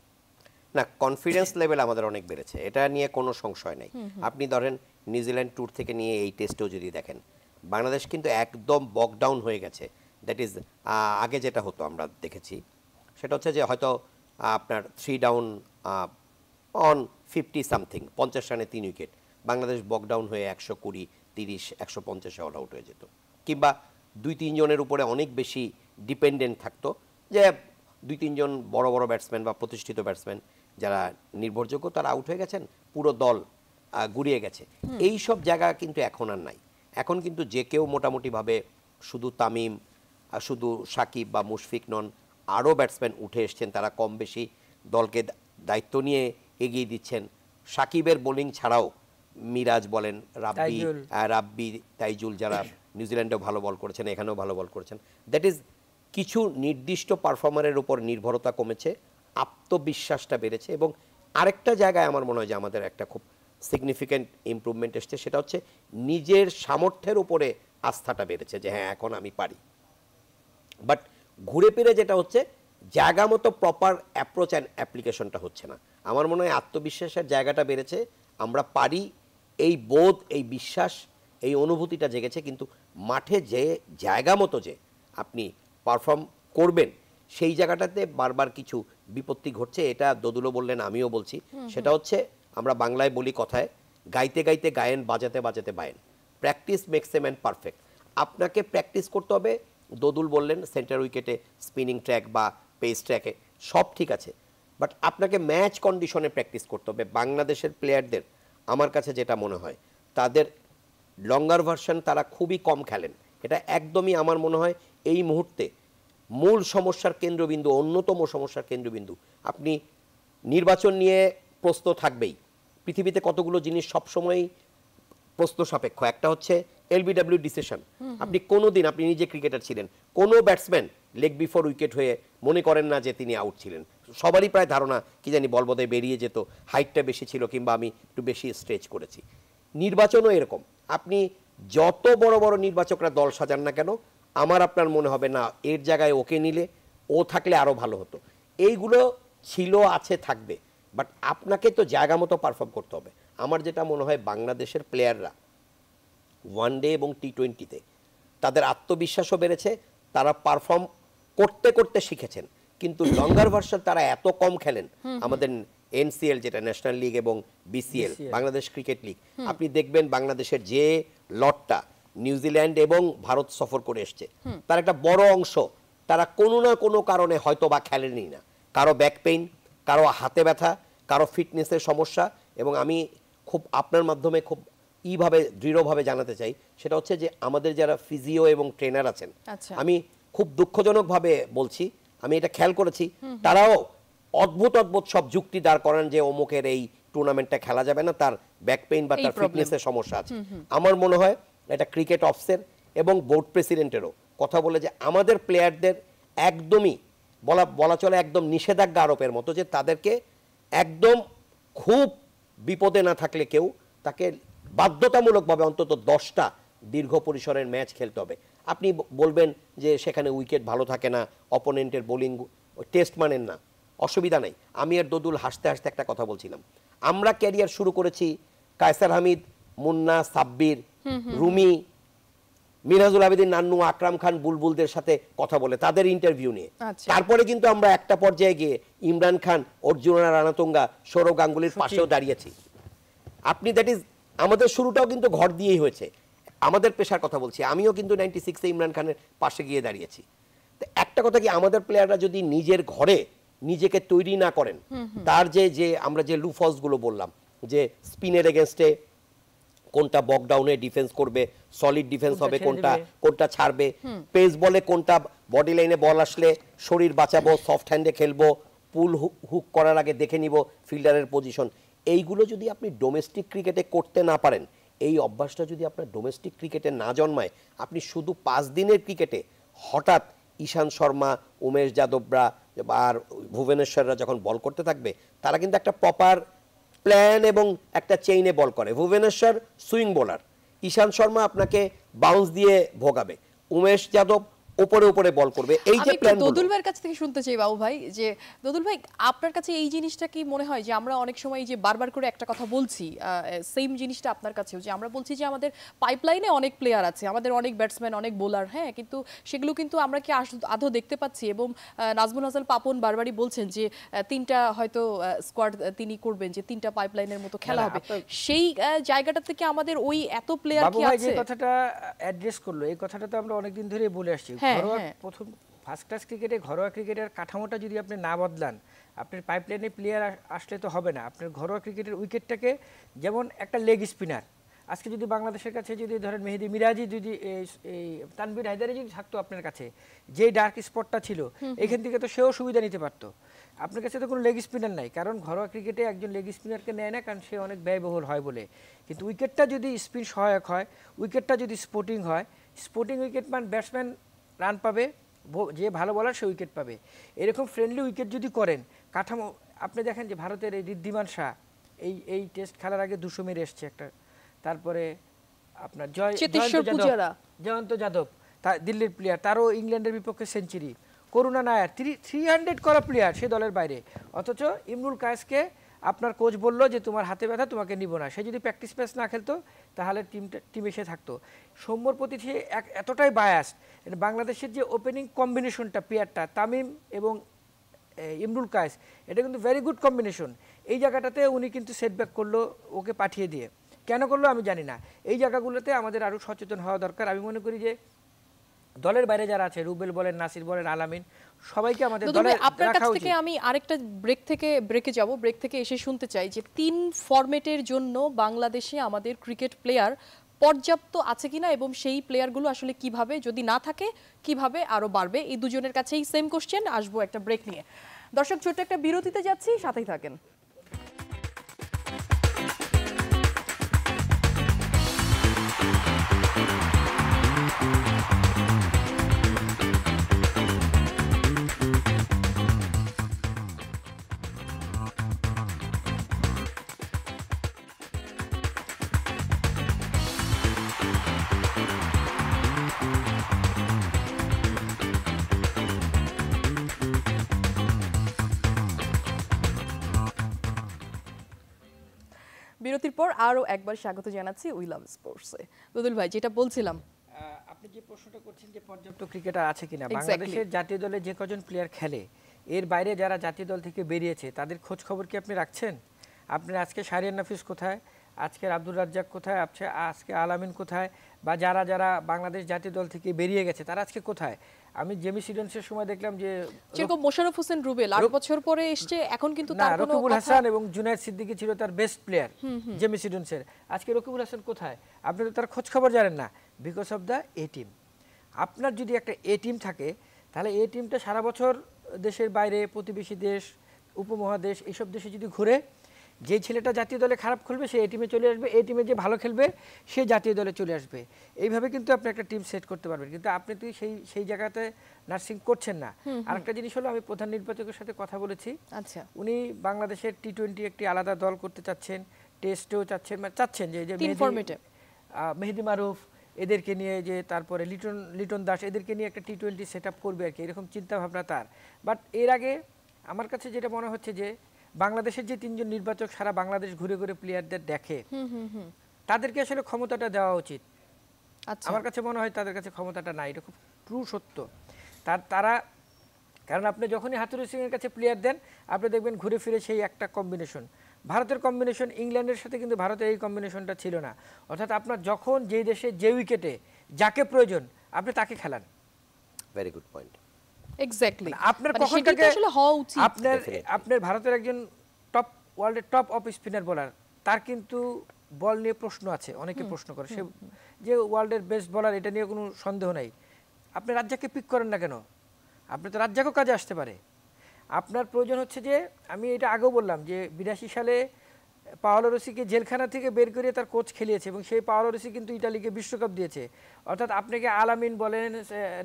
না, কনফিডেন্স লেভেল আমাদের অনেক বেড়েছে, এটা নিয়ে কোনো সংশয় নেই। আপনি ধরেন নিউজিল্যান্ড ট্যুর থেকে নিয়ে এই টেস্টেও যদি দেখেন, বাংলাদেশ কিন্তু একদম বকডাউন হয়ে গেছে। দ্যাট ইজ আগে যেটা হতো আমরা দেখেছি, সেটা হচ্ছে যে হয়তো আপনার 3 ডাউন অন 50 সামথিং, 50 রানে 3 উইকেট, বাংলাদেশ বকডাউন হয়ে 120, 30, 150 অল আউট হয়ে যেত। কিংবা 2-3 জনের উপরে অনেক বেশি ডিপেন্ডেন্ট থাকতো, যে 2-3 জন বড় বড় ব্যাটসম্যান বা প্রতিষ্ঠিত ব্যাটসম্যান যারা নির্ভরযোগ্য তারা আউট হয়ে গেছেন, পুরো দল গুড়িয়ে গেছে। এই সব জায়গা কিন্তু এখন আর নাই। এখন কিন্তু যে কেউ মোটামুটিভাবে, শুধু তামিম, শুধু সাকিব বা মুশফিক নন, আরও ব্যাটসম্যান উঠে এসছেন, তারা কম বেশি দলকে দায়িত্ব নিয়ে এগিয়ে দিচ্ছেন। সাকিবের বোলিং ছাড়াও মিরাজ বলেন, রাব্বি, তাইজুল, যারা নিউজিল্যান্ডেও ভালো বল করেছেন, এখানেও ভালো বল করেছেন। দ্যাট ইজ কিছু নির্দিষ্ট পারফর্মারের উপর নির্ভরতা কমেছে, আত্মবিশ্বাসটা বেড়েছে। এবং আরেকটা জায়গায় আমার মনে হয় যে আমাদের একটা খুব সিগনিফিক্যান্ট ইমপ্রুভমেন্ট এসছে, সেটা হচ্ছে নিজের সামর্থ্যের উপরে আস্থাটা বেড়েছে, যে হ্যাঁ এখন আমি পারি। বাট ঘুরে ফিরে যেটা হচ্ছে, জায়গা মতো প্রপার অ্যাপ্রোচ অ্যান্ড অ্যাপ্লিকেশনটা হচ্ছে না। আমার মনে হয় আত্মবিশ্বাসের জায়গাটা বেড়েছে, আমরা পারি, এই বোধ, এই বিশ্বাস, এই অনুভূতিটা জেগেছে। কিন্তু মাঠে যে জায়গা মতো যে আপনি পারফর্ম করবেন, সেই জায়গাটাতে বারবার কিছু বিপত্তি ঘটছে। এটা দোদুলও বললেন, আমিও বলছি। সেটা হচ্ছে, আমরা বাংলায় বলি কথায়, গাইতে গাইতে গায়েন, বাজাতে বাজাতে বায়েন। Practice makes a man perfect. আপনাকে প্র্যাকটিস করতে হবে। দোদুল বললেন সেন্টার উইকেটে, স্পিনিং ট্র্যাক বা পেস ট্র্যাকে, সব ঠিক আছে, বাট আপনাকে ম্যাচ কন্ডিশনে প্র্যাকটিস করতে হবে। বাংলাদেশের প্লেয়ারদের আমার কাছে যেটা মনে হয়, তাদের লঙ্গার ভার্সন তারা খুবই কম খেলেন। এটা একদমই আমার মনে হয় এই মুহূর্তে মূল সমস্যার কেন্দ্রবিন্দু, অন্যতম সমস্যার কেন্দ্রবিন্দু। আপনি নির্বাচন নিয়ে প্রশ্ন থাকবেই। পৃথিবীতে কতগুলো জিনিস সবসময় প্রশ্ন সাপেক্ষ। একটা হচ্ছে এলবিডব্লিউ ডিসিশন। আপনি কোনোদিন, আপনি নিজে ক্রিকেটার ছিলেন, কোনো ব্যাটসম্যান লেগ বিফোর উইকেট হয়ে মনে করেন না যে তিনি আউট ছিলেন। সবারই প্রায় ধারণা কি জানি বল বোধহয় বেরিয়ে যেত, হাইটটা বেশি ছিল কিংবা আমি একটু বেশি স্ট্রেচ করেছি। নির্বাচনও এরকম, আপনি যত বড় বড় নির্বাচকরা দল সাজান না কেন, আমার আপনার মনে হবে না এর জায়গায় ওকে নিলে ও থাকলে আরও ভালো হতো। এইগুলো ছিল, আছে, থাকবে, বাট আপনাকে তো জায়গা মতো পারফর্ম করতে হবে। আমার যেটা মনে হয় বাংলাদেশের প্লেয়াররা ওয়ানডে এবং টি-20-তে তাদের আত্মবিশ্বাসও বেড়েছে, তারা পারফর্ম করতে করতে শিখেছেন। কিন্তু লঙ্গার ভার্সন তারা এত কম খেলেন। আমাদের এনসিএল যেটা ন্যাশনাল লিগ এবং বিসিএল বাংলাদেশ ক্রিকেট লিগ, আপনি দেখবেন বাংলাদেশের যে লটটা নিউজিল্যান্ড এবং ভারত সফর করে এসছে তার একটা বড় অংশ তারা কোনো না কোনো কারণে হয়তো বা খেলেনি না। কারো ব্যাক পেইন, কারো হাতে ব্যথা, কারো ফিটনেসের সমস্যা। এবং আমি খুব আপনার মাধ্যমে খুব দৃঢ়ভাবে জানাতে চাই, সেটা হচ্ছে যে আমাদের যারা ফিজিও এবং ট্রেনার আছেন, আমি খুব দুঃখজনকভাবে বলছি, আমি এটা খেয়াল করেছি, তারাও অদ্ভুত অদ্ভুত সব যুক্তি দাঁড় করান যে অমুকের এই টুর্নামেন্টটা খেলা যাবে না, তার ব্যাক পেইন বা তার ফিটনেসের সমস্যা আছে। আমার মনে হয় এটা ক্রিকেট অফিসের এবং বোর্ড প্রেসিডেন্টেরও কথা বলে যে আমাদের প্লেয়ারদের একদমই বলা চলে একদম নিষেধাজ্ঞা আরোপের মতো, যে তাদেরকে একদম খুব বিপদে না থাকলে কেউ তাকে বাধ্যতামূলকভাবে অন্তত 10টা দীর্ঘ পরিসরের ম্যাচ খেলতে হবে। আপনি বলবেন যে সেখানে উইকেট ভালো থাকে না, অপোনেন্টের বোলিং টেস্ট মানেন না, অসুবিধা নাই। আমি আর দোদুল হাসতে হাসতে একটা কথা বলছিলাম, আমরা ক্যারিয়ার শুরু করেছি কায়সার হামিদ, মুন্না, সাব্বির, রুমি, মিরাজুল আবেদিন, নান্নু, আকরাম খান, বুলবুলদের সাথে কথা বলে তাদের ইন্টারভিউ নিয়ে। তারপরে কিন্তু আমরা একটা পর্যায়ে গিয়ে ইমরান খান, অর্জুনা রানাতুঙ্গা, সৌরভ গাঙ্গুলির পাশেও দাঁড়িয়েছি। আপনি দ্যাট ইজ আমাদের শুরুটাও কিন্তু ঘর দিয়েই হয়েছে। আমাদের পেশার কথা বলছি, আমিও কিন্তু 96-এ ইমরান খানের পাশে গিয়ে দাঁড়িয়েছি। তো একটা কথা কি, আমাদের প্লেয়াররা যদি নিজের ঘরে নিজেকে তৈরি না করেন, তার যে আমরা যে লুফলসগুলো বললাম, যে স্পিনের এগেনস্টে কোনটা বকডাউনে ডিফেন্স করবে, সলিড ডিফেন্স হবে, কোনটা ছাড়বে, পেস বলে কোনটা বডি লাইনে বল আসলে শরীর বাঁচাবো, সফট হ্যান্ডে খেলবো, পুল হুক করার আগে দেখে নিব ফিল্ডারের পজিশন, এইগুলো যদি আপনি ডোমেস্টিক ক্রিকেটে করতে না পারেন, এই অভ্যাসটা যদি আপনার ডোমেস্টিক ক্রিকেটে না জন্মায়, আপনি শুধু 5 দিনের ক্রিকেটে হঠাৎ ঈশান শর্মা, উমেশ যাদবরা আর ভুবনেশ্বররা যখন বল করতে থাকবে, তারা কিন্তু একটা প্রপার প্ল্যান এবং একটা চেইনে বল করে। ভুবনেশ্বর সুইং বোলার, ঈশান শর্মা আপনাকে বাউন্স দিয়ে ভোগাবে, উমেশ যাদব উপরে উপরে বল করবে। এই যে প্ল্যান, দোদুল ভাইয়ের কাছ থেকে শুনতে চাই বাবু ভাই, যে দোদুল ভাই আপনার কাছে এই জিনিসটা কি মনে হয় যে আমরা অনেক সময় যে বারবার করে একটা কথা বলছি, সেম জিনিসটা আপনার কাছেও, যে আমরা বলছি যে আমাদের পাইপলাইনে অনেক প্লেয়ার আছে, আমাদের অনেক ব্যাটসম্যান, অনেক বোলার, হ্যাঁ, কিন্তু সেগুলো কিন্তু আমরা কি আদৌ দেখতে পাচ্ছি? এবং নাজমুল হাসান পাপন বারবারই বলছেন যে 3টা হয়তো স্কোয়াড তিনি করবেন, যে 3টা পাইপলাইনের মতো খেলা হবে, সেই জায়গাটা থেকে আমাদের ওই এত প্লেয়ার কি আছে? যে কথাটা অ্যাড্রেস করলো, এই কথাটা তো আমরা অনেকদিন ধরে বলে আসছি। প্রথম ফার্স্ট ক্লাস ক্রিকেটে, ঘরোয়া ক্রিকেটের কাঠামোটা যদি আপনি না বদলান, আপনার পাইপলাইনে প্লেয়ার আসলে তো হবে না। আপনার ঘরোয়া ক্রিকেটের উইকেটটাকে, যেমন একটা লেগ স্পিনার, আজকে যদি বাংলাদেশের কাছে যদি ধরেন মেহেদি মিরাজি, যদি এই তানভীর হায়দারি যদি থাকতো আপনার কাছে, যে ডার্ক স্পটটা ছিল, এখান থেকে তো সেও সুবিধা নিতে পারতো। আপনার কাছে তো কোনো লেগ স্পিনার নাই, কারণ ঘরোয়া ক্রিকেটে একজন লেগ স্পিনারকে নেয় না, কারণ সে অনেক ব্যয়বহুল হয় বলে। কিন্তু উইকেটটা যদি স্পিন সহায়ক হয়, উইকেটটা যদি স্পোর্টিং হয়, স্পোর্টিং উইকেট মান ব্যাটসম্যান রান পাবে, যে ভালো বলার সে উইকেট পাবে। এরকম ফ্রেন্ডলি উইকেট যদি করেন কাঠামো, আপনি দেখেন যে ভারতের এই ঋদ্ধিমান শাহ এই টেস্ট খেলার আগে 200 মেরে এসছে একটা, তারপরে আপনার জয়ন্ত যাদব দিল্লির প্লেয়ার, তারও ইংল্যান্ডের বিপক্ষে সেঞ্চুরি, করুণা নায়ার 300 করা প্লেয়ার, সে দলের বাইরে। অথচ ইমরুল কায়েসকে আপনার কোচ বললো যে তোমার হাতে ব্যথা, তোমাকে নিব না। সে যদি প্র্যাকটিস ম্যাচ না খেলতো তাহলে টিম এসে থাকতো। সৌম্যর প্রতি সে এতটাই বায়াস। বাংলাদেশের যে ওপেনিং কম্বিনেশনটা, পেয়ারটা তামিম এবং ইমরুল কায়েস, এটা কিন্তু ভেরি গুড কম্বিনেশন। এই জায়গাটাতে উনি কিন্তু সেটব্যাক করলো, ওকে পাঠিয়ে দিয়ে। কেন করলো আমি জানি না। এই জায়গাগুলোতে আমাদের আরও সচেতন হওয়া দরকার। আমি মনে করি যে দলের বাইরে যারা আছে, রুবেল বলেন, নাসির বলেন, আলামিন, সবাইকে আমাদের দলে রাখা উচিত। আপনার কাছ থেকে আমি আরেকটা ব্রেকে যাব, ব্রেক থেকে এসে শুনতে চাই যে 3 ফরম্যাটের জন্য বাংলাদেশে আমাদের ক্রিকেট প্লেয়ার পর্যাপ্ত আছে কিনা, এবং সেই প্লেয়ারগুলো আসলে কিভাবে, যদি না থাকে কিভাবে আরো বাড়বে। এই দুজনের কাছেই সেম কোশ্চেন, আসবো একটা ব্রেক নিয়ে। দর্শক, ছোট্ট একটা বিরতিতে যাচ্ছি, সাথেই থাকেন। বিরতির পর আরো একবার স্বাগত জানাচ্ছি উই লাভ স্পোর্টসে। দুদুল ভাই, যেটা বলছিলাম, আপনি যে প্রশ্নটা করছেন যে পর্যাপ্ত ক্রিকেটার আছে কিনা, Exactly. বাংলাদেশের জাতীয় দলে যে কজন প্লেয়ার খেলে এর বাইরে যারা জাতীয় দল থেকে বেরিয়েছে তাদের খোঁজ খবর কি আপনি রাখছেন? আপনি আজকে শাহরিয়ার নাফিস কোথায়, আজকে আব্দুর রাজ্জাক কোথায়, আজকে আলামিন কোথায়, বা যারা যারা বাংলাদেশ জাতীয় দল থেকে বেরিয়ে গেছে তারা আজকে কোথায়? আমি জেমি সিডন্সের সময় দেখলাম যে যেরকম মোশাররফ হোসেন রুবেল 8 বছর পরে এসছে, এখন কিন্তু না, তার কোনো রকিবুল কথা- হাসান এবং জুনায়েদ সিদ্দিকী ছিল তার বেস্ট প্লেয়ার জেমি সিডন্সের। আজকে রকিবুল হাসান কোথায়? আপনি তো তার খোঁজ খবর জানেন না, because of the A team. আপনার যদি একটা এ টিম থাকে তাহলে এই টিমটা সারা বছর দেশের বাইরে, প্রতিবেশী দেশ, উপমহাদেশ, এইসব দেশে যদি ঘুরে, যে ছেলেটা জাতীয় দলে খারাপ খেলবে সে এই টিমে চলে আসবে, এই টিমে যে ভালো খেলবে সে জাতীয় দলে চলে আসবে। এইভাবে কিন্তু আপনি একটা টিম সেট করতে পারবেন, কিন্তু আপনি তো সেই জায়গাতে নার্সিং করছেন না। আরেকটা জিনিস হলো, আমি প্রধান নির্বাচকের সাথে কথা বলেছি, আচ্ছা, উনি বাংলাদেশের টি-20 একটি আলাদা দল করতে চাচ্ছেন, টেস্টেও চাচ্ছেন, মানে চাচ্ছেন যে তিন ফরম্যাটে। মেহেদি মারুফ এদেরকে নিয়ে, যে তারপরে লিটন দাস এদেরকে নিয়ে একটা টি-20 সেট আপ করবে আর কি, এরকম চিন্তা ভাবনা তার। বাট এর আগে আমার কাছে যেটা মনে হচ্ছে যে বাংলাদেশের যে 3 জন নির্বাচক সারা বাংলাদেশ ঘুরে ঘুরে প্লেয়ারদের দেখে, তাদেরকে আসলে ক্ষমতাটা দেওয়া উচিত। আচ্ছা, আমার কাছে মনে হয় তাদের কাছে ক্ষমতাটা নাই, এটা খুব ট্রু সত্য। তারা, কারণ আপনি যখনই হাতুরু সিং এর কাছে প্লেয়ার দেন আপনি দেখবেন ঘুরে ফিরে সেই একটা কম্বিনেশন। ভারতের কম্বিনেশন ইংল্যান্ডের সাথে কিন্তু ভারতের এই কম্বিনেশনটা ছিল না। অর্থাৎ আপনার যখন যে দেশে যে উইকেটে যাকে প্রয়োজন আপনি তাকে খেলান। Very good point. এক্স্যাক্টলি। আপনার কখন থেকে আসলে হওয়া উচিত। আপনার ভারতের একজন টপ, ওয়ার্ল্ডের টপ অফ স্পিনার বোলার, তার কিন্তু বল নিয়ে প্রশ্ন আছে, অনেকে প্রশ্ন করে, সে যে ওয়ার্ল্ডের বেস্ট বোলার এটা নিয়ে কোনো সন্দেহ নাই। আপনি রাজ্জাককে পিক করেন না কেন? আপনি তো রাজ্জাকও কাজে আসতে পারে। আপনার প্রয়োজন হচ্ছে যে, আমি এটা আগেও বললাম যে 82 সালে পাওলো রসিকে জেলখানা থেকে বের করে তার কোচ খেলিয়েছে, এবং সেই পাওলো রসি কিন্তু ইতালিকে বিশ্বকাপ দিয়েছে। অর্থাৎ আপনাকে আলামিন বলেন,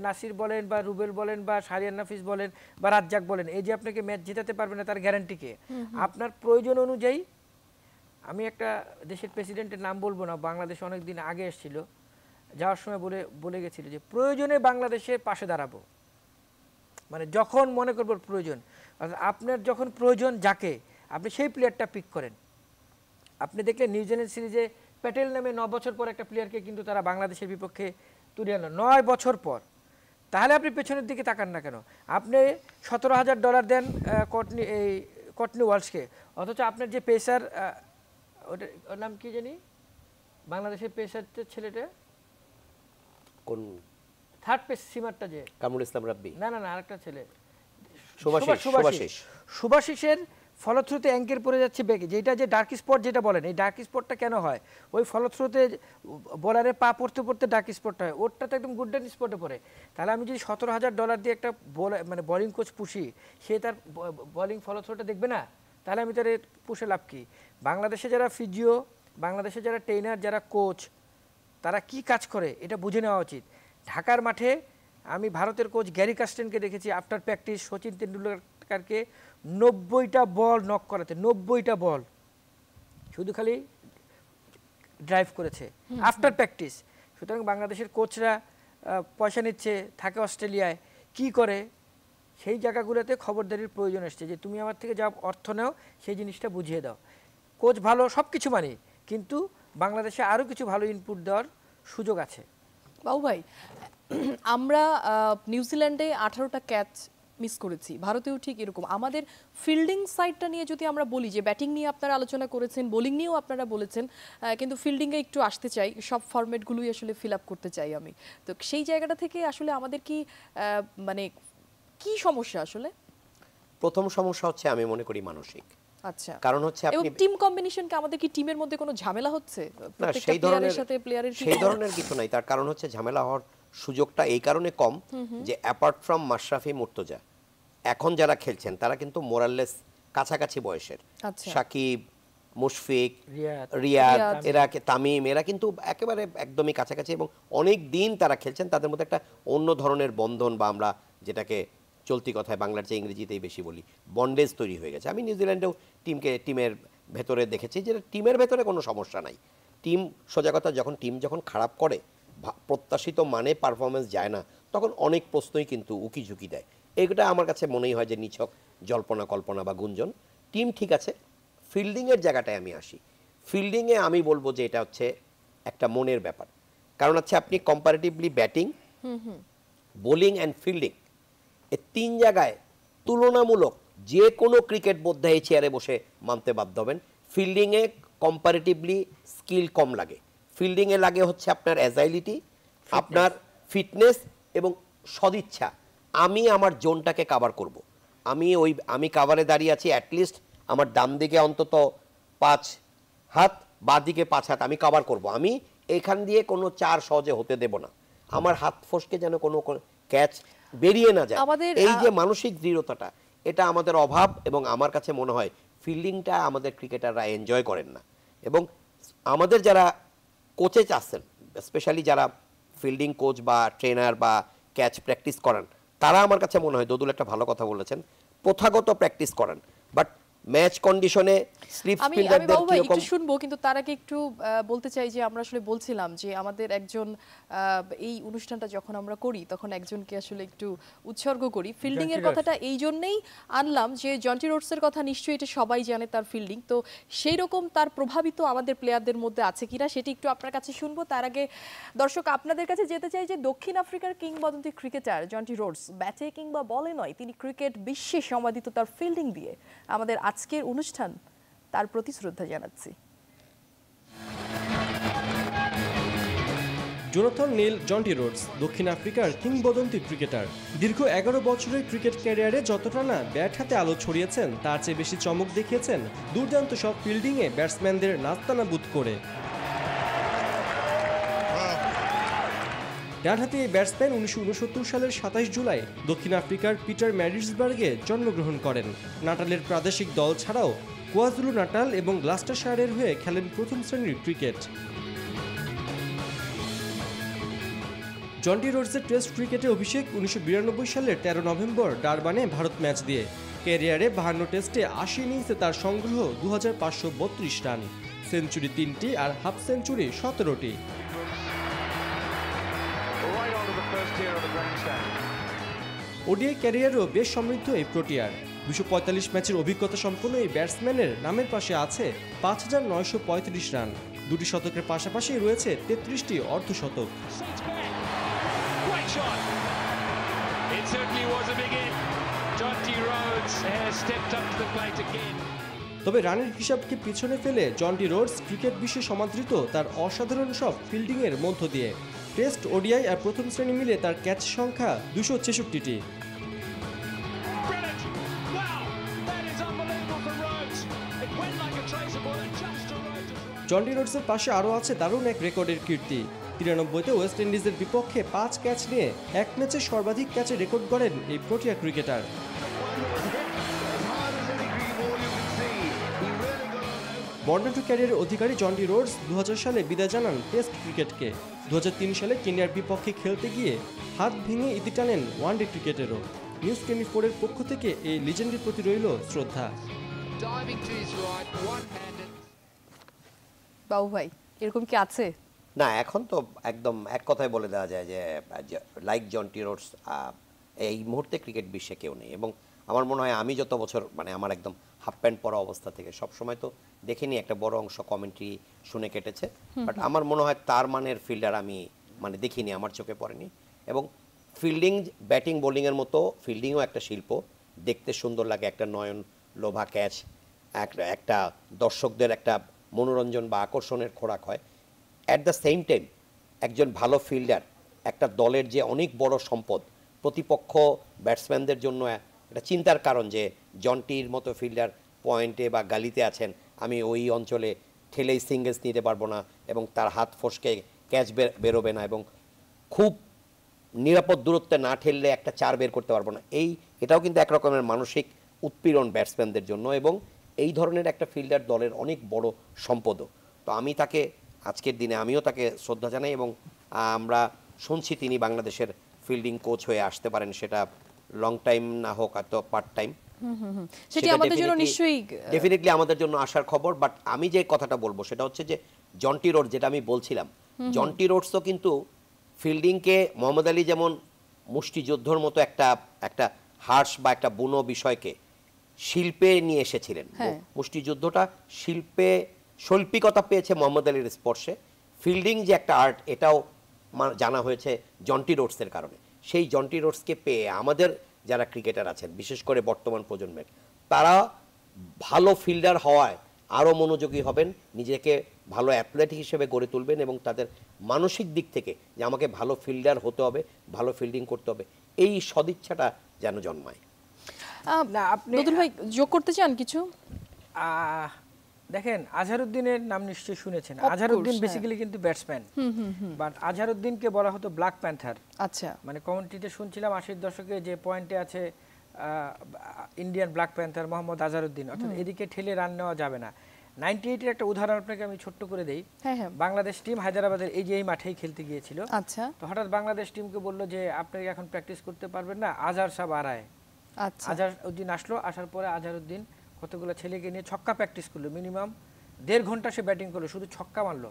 নাসির বলেন, বা রুবেল বলেন, বা শাহরিয়ার নাফিস বলেন, বা রাজ্জাক বলেন, এই যে আপনাকে ম্যাচ জেতাতে পারবে না তার গ্যারান্টিকে। আপনার প্রয়োজন অনুযায়ী, আমি একটা দেশের প্রেসিডেন্টের নাম বলবো না, বাংলাদেশে অনেক দিন আগে এসেছিল, যাওয়ার সময় বলে গেছিল যে প্রয়োজনে বাংলাদেশের পাশে দাঁড়াবো, মানে যখন মনে করবো প্রয়োজন। অর্থাৎ আপনার যখন প্রয়োজন যাকে, আপনি সেই প্লেয়ারটা পিক করেন। আপনি দেখলেন নিউজিল্যান্ড সিরিজে প্যাটেল নামে 9 বছর পর একটা প্লেয়ারকে কিন্তু তারা বাংলাদেশের বিপক্ষে তুলে আনলো 9 বছর পর। তাহলে আপনি পেছনের দিকে তাকান না কেন? আপনি $17,000 দেন কটনি ওয়ালসকে, অথচ আপনার যে পেসার, ওর নাম কি জানি, বাংলাদেশের পেসার ছেলেটা, কোন থার্ড পেস সিমারটা, যে কামরুল ইসলাম রাব্বি, না আরেকটা ছেলে, সুভাষিসের ফলশ্রুতে অ্যাঙ্কের পড়ে যাচ্ছে বেগে, যেটা যে ডার্ক স্পট যেটা বলেন, এই ডার্ক স্পটটা কেন হয়? ওই ফলশ্রুতে বলারের পা পড়তে পড়তে ডার্ক স্পটটা হয়, ওরটা তো একদম গুড স্পটে পড়ে। তাহলে আমি যদি $17,000 দিয়ে একটা মানে বোলিং কোচ পুষি, সে তার বোলিং ফলশ্রুটা দেখবে না? তাহলে আমি তার পুষে লাভ কি? বাংলাদেশে যারা ফিজিও, বাংলাদেশে যারা ট্রেনার, যারা কোচ, তারা কি কাজ করে এটা বুঝে নেওয়া উচিত। ঢাকার মাঠে আমি ভারতের কোচ গ্যারি কাস্টেনকে দেখেছি আফটার প্র্যাকটিস সচিন তেন্ডুলকারকে 90টা বল নক করাতে, 90টা বল শুধু খালি ড্রাইভ করেছে আফটার প্র্যাকটিস। সুতরাং বাংলাদেশের কোচরা পয়সা নিচ্ছে, থাকে অস্ট্রেলিয়ায়, কি করে সেই জায়গাগুলোতে খবরদারির প্রয়োজন এসছে, যে তুমি আমার থেকে যা অর্থ নাও সেই জিনিসটা বুঝিয়ে দাও। কোচ ভালো, সব কিছু মানি, কিন্তু বাংলাদেশে আরও কিছু ভালো ইনপুট দেওয়ার সুযোগ আছে। বাবু ভাই, আমরা নিউজিল্যান্ডে 18টা ক্যাচ মিস করেছি, ভারতেও ঠিক এরকম। আমাদের ফিল্ডিং সাইডটা নিয়ে যদি আমরা বলি, যে ব্যাটিং নিয়ে আপনারা আলোচনা করেছেন, বোলিং নিয়েও আপনারা বলেছেন, কিন্তু ফিল্ডিংয়ে একটু আসতে চাই, সব ফরম্যাটগুলোই আসলে ফিল আপ করতে চাই আমি। তো সেই জায়গাটা থেকে আসলে আমাদের কি মানে কি সমস্যা আসলে? প্রথম সমস্যা হচ্ছে আমি মনে করি মানসিক। আচ্ছা, কারণ হচ্ছে আপনি টিম কম্বিনেশনকে, আমাদের কি টিমের মধ্যে কোনো ঝামেলা হচ্ছে না, সেই ধরনের কিছু নাই। তার কারণ হচ্ছে ঝামেলা হওয়ার সুযোগটা এই কারণে কম যে অ্যাপার্ট ফ্রম মাশরাফি, মুর্তজা, এখন যারা খেলছেন তারা কিন্তু মোরাললেস কাছাকাছি বয়সের। আচ্ছা। সাকিব, মুশফিক, রিয়াদ, রিয়াদ, রিয়াদ। এরা তামিম, এরা কিন্তু একেবারে একদমই কাছাকাছি এবং অনেক দিন তারা খেলছেন। তাদের মধ্যে একটা অন্য ধরনের বন্ধন, বা আমরা যেটাকে চলতি কথায় বাংলার চেয়ে ইংরেজিতেই বেশি বলি, বন্ডেজ তৈরি হয়ে গেছে। আমি নিউজিল্যান্ডেও টিমের ভেতরে দেখেছি যে টিমের ভেতরে কোনো সমস্যা নাই। টিম, সোজা কথা, যখন খারাপ করে, প্রত্যাশিত মানে পারফরমেন্স যায় না, তখন অনেক প্রশ্নই কিন্তু উকি ঝুঁকি দেয়। এইটা আমার কাছে মনেই হয় যে নিছক জল্পনা কল্পনা বা গুঞ্জন। টিম ঠিক আছে, ফিল্ডিংয়ের জায়গাটায় আমি আসি। ফিল্ডিংয়ে আমি বলবো যে এটা হচ্ছে একটা মনের ব্যাপার। কারণ হচ্ছে আপনি comparatively batting, bowling and fielding, এই 3 জায়গায় তুলনামূলক যে কোনো ক্রিকেট বোদ্ধা এই চেয়ারে বসে মানতে বাধ্য হবেন, ফিল্ডিংয়ে কম্পারেটিভলি স্কিল কম লাগে। ফিল্ডিংয়ে লাগে হচ্ছে আপনার অ্যাজাইলিটি, আপনার ফিটনেস এবং সদিচ্ছা। আমি আমার জোনটাকে কাভার করব। আমি কাভারে দাঁড়িয়ে আছি, অ্যাটলিস্ট আমার ডান দিকে অন্তত 5 হাত, বাঁ দিকে 5 হাত আমি কাভার করব। আমি এখান দিয়ে কোনো 4 সহজে হতে দেব না। আমার হাত ফসকে যেন কোনো ক্যাচ বেরিয়ে না যায়। এই যে মানসিক দৃঢ়তাটা, এটা আমাদের অভাব, এবং আমার কাছে মনে হয় ফিল্ডিংটা আমাদের ক্রিকেটাররা এনজয় করেন না। এবং আমাদের যারা কোচেস আছেন, স্পেশালি যারা ফিল্ডিং কোচ বা ট্রেনার বা ক্যাচ প্র্যাকটিস করান, তারা আমার কাছে মনে হয় দোদুল একটা ভালো কথা বলেছেন, প্রথাগত প্র্যাকটিস করান, বাট ম্যাচ কন্ডিশনে স্লিপ আমি ফিল্ডারদের বাবু ভাই কিরকম। একটু শুনবো, কিন্তু তার আগে একটু বলতে চাই যে আমরা আসলে বলছিলাম যে আমাদের একজন এই অনুষ্ঠানটা যখন আমরা করি তখন একজনকে আসলে একটু উৎসর্গ করি। ফিল্ডিং এর কথাটা এই জন্যই আনলাম যে জন্টি রোডসের কথা নিশ্চয়ই এটা সবাই জানে, তার ফিল্ডিং তো সেই রকম তার প্রভাবিত আমাদের প্লেয়ারদের মধ্যে আছে কিনা সেটি একটু আপনার কাছে শুনবো। তার আগে দর্শক আপনাদের কাছে যেতে চাই যে দক্ষিণ আফ্রিকার কিংবদন্তি ক্রিকেটার জন্টি রোডস ব্যাটে কিংবা বলে নয়, তিনি ক্রিকেট বিশ্বে সমাদিত তার ফিল্ডিং দিয়ে। আমাদের আজকের অনুষ্ঠান তার প্রতি শ্রদ্ধা জানাচ্ছি। জোনাথন নীল জন্টি রোডস দক্ষিণ আফ্রিকার কিংবদন্তি ক্রিকেটার। দীর্ঘ 11 বছরের ক্রিকেট ক্যারিয়ারে যতটা না ব্যাট হাতে আলো ছড়িয়েছেন, তার চেয়ে বেশি চমক দেখিয়েছেন দুর্দান্ত সব ফিল্ডিংয়ে ব্যাটসম্যানদের নাস্তানাবুদ করে। ডানহাতি এই ব্যাটসম্যান 1969 সালের 27 জুলাই দক্ষিণ আফ্রিকার পিটার ম্যারিটসবার্গে জন্মগ্রহণ করেন। নাটালের প্রাদেশিক দল ছাড়াও কোয়াজুলু নাটাল এবং গ্লাস্টারশায়ারের হয়ে খেলেন প্রথম শ্রেণীর ক্রিকেট। জন্টি রোডসের টেস্ট ক্রিকেটে অভিষেক 1992 সালের 13 নভেম্বর ডারবানে ভারত ম্যাচ দিয়ে। ক্যারিয়ারে 52 টেস্টে 80 ইনিংসে তার সংগ্রহ 2532 রান, সেঞ্চুরি 3টি আর হাফ সেঞ্চুরি 17টি। ওডিআই ক্যারিয়ারও বেশ সমৃদ্ধ এই প্রোটিয়ার। 245 ম্যাচের অভিজ্ঞতা সম্পন্ন এই ব্যাটসম্যানের নামের পাশে আছে 5935 রান, 2টি শতকের পাশাপাশি রয়েছে 33টি অর্ধশতক। তবে রানের হিসাবকে পিছনে ফেলে জন্টি রোডস ক্রিকেট বিশ্বে সমাদৃত তার অসাধারণ সব ফিল্ডিংয়ের মধ্য দিয়ে। টেস্ট, ওডিআই আর প্রথম শ্রেণী মিলে তার ক্যাচ সংখ্যা 266টি। জন্টি রোডসের পাশে আরও আছে দারুণ এক রেকর্ডের কীর্তি। 93-তে ওয়েস্ট ইন্ডিজের বিপক্ষে 5 ক্যাচ নিয়ে এক ম্যাচে সর্বাধিক ক্যাচে রেকর্ড করেন এই প্রোটিয়া ক্রিকেটার। বর্ণাঢ্য ক্যারিয়ারের অধিকারী জন্টি রোডস 2000 সালে বিদায় জানান টেস্ট ক্রিকেটকে। 2003 সালে কেনিয়ার বিপক্ষে খেলতে গিয়ে হাত ভেঙে ইতি টানেন ওয়ানডে ক্রিকেটেরও। নিউজ 24-এর পক্ষ থেকে এই লিজেন্ডের প্রতি রইল শ্রদ্ধা। বাবু ভাই এরকম কি আছে? না, এখন তো একদম এক কথায় বলে দেওয়া যায় যে লাইক জন্টি রোডস এই মুহূর্তে ক্রিকেট বিশ্বে কেউ নেই। এবং আমার মনে হয় আমি যত বছর, মানে আমার একদম হাফ প্যান্ট পরা অবস্থা থেকে সবসময় তো দেখিনি, একটা বড় অংশ কমেন্ট্রি শুনে কেটেছে, বাট আমার মনে হয় তার মানের ফিল্ডার আমি দেখিনি, আমার চোখে পড়েনি। এবং ফিল্ডিং, ব্যাটিং বোলিংয়ের মতো ফিল্ডিংও একটা শিল্প, দেখতে সুন্দর লাগে, একটা নয়ন লোভা ক্যাচ একটা দর্শকদের একটা মনোরঞ্জন বা আকর্ষণের খোরাক হয়। অ্যাট দ্য সেম টাইম একজন ভালো ফিল্ডার একটা দলের যে অনেক বড় সম্পদ, প্রতিপক্ষ ব্যাটসম্যানদের জন্য একটা চিন্তার কারণ যে জন্টির মতো ফিল্ডার পয়েন্টে বা গালিতে আছেন, আমি ওই অঞ্চলে ঠেলেই সিঙ্গেলস নিতে পারবো না এবং তার হাত ফসকে ক্যাচ বেরোবে না, এবং খুব নিরাপদ দূরত্বে না ঠেললে একটা 4 বের করতে পারবো না। এটাও কিন্তু এক রকমের মানসিক উৎপীড়ন ব্যাটসম্যানদের জন্য, এবং এই ধরনের একটা ফিল্ডার দলের অনেক বড় সম্পদও। তো আমি তাকে আজকের দিনে আমিও তাকে শ্রদ্ধা জানাই, এবং আমরা শুনছি তিনি বাংলাদেশের ফিল্ডিং কোচ হয়ে আসতে পারেন, সেটা লং টাইম না হোক হয়তো পার্ট টাইম। সেটি আমাদের জন্য নিশ্চয়ই ডেফিনেটলি আমাদের জন্য আসার খবর। বাট আমি যে কথাটা বলবো সেটা হচ্ছে যে জন্টি রোড, যেটা আমি বলছিলাম, জন্টি রোডসও কিন্তু ফিল্ডিংকে মোহাম্মদ আলী যেমন মুষ্টিযুদ্ধর মতো একটা হার্শ বা একটা বুনো বিষয়কে শিল্পে নিয়ে এসেছিলেন। মুষ্টিযুদ্ধটা শিল্পে শৈল্পিকতা পেয়েছে মোহাম্মদ আলীর স্পর্শে। ফিল্ডিং যে একটা আর্ট, এটাও জানা হয়েছে জন্টি রোডসের কারণে। সেই জন্টি রোডসকে পেয়ে আমাদের যারা ক্রিকেটার আছেন, বিশেষ করে বর্তমান প্রজন্মের, তারা ভালো ফিল্ডার হওয়ায় আরও মনোযোগী হবেন, নিজেকে ভালো অ্যাথলেট হিসেবে গড়ে তুলবেন, এবং তাদের মানসিক দিক থেকে যে আমাকে ভালো ফিল্ডার হতে হবে, ভালো ফিল্ডিং করতে হবে, এই সদিচ্ছাটা যেন জন্মায়। না, আপনি দোদুল ভাই যোগ করতে চান কিছু? দেখেন, আজহারউদ্দিনের নাম নিশ্চয়ই শুনেছেন। Of আজহারউদ্দিন course, বেসিক্যালি কিন্তু ব্যাটসম্যান, বাট আজহারউদ্দিনকে বলা হতো ব্ল্যাক প্যান্থার। আচ্ছা, মানে কমেন্ট্রিতে শুনছিলাম 80-র দশকে যে পয়েন্টে আছে Indian black panther Mohammad Azharuddin, অর্থাৎ এদিকে ঠেলে রান নেওয়া যাবে না। 98-এর একটা উদাহরণ আপনাকে আমি ছোট্ট করে দেই। হ্যাঁ। বাংলাদেশ টিম হায়দ্রাবাদের এই মাঠেই খেলতে গিয়েছিল। আচ্ছা তো হঠাৎ বাংলাদেশ টিমকে বললো যে আপনি এখন প্র্যাকটিস করতে পারবেন না, আজহার সাহেব আড়ায়। আচ্ছা আজহারউদ্দিন আসলো, আসার পরে আজহারউদ্দিন কতগুলো ছেলেকে নিয়ে ছক্কা প্র্যাকটিস করলো, মিনিমাম 1.5 ঘন্টা সে ব্যাটিং করলো, শুধু ছক্কা মারলো।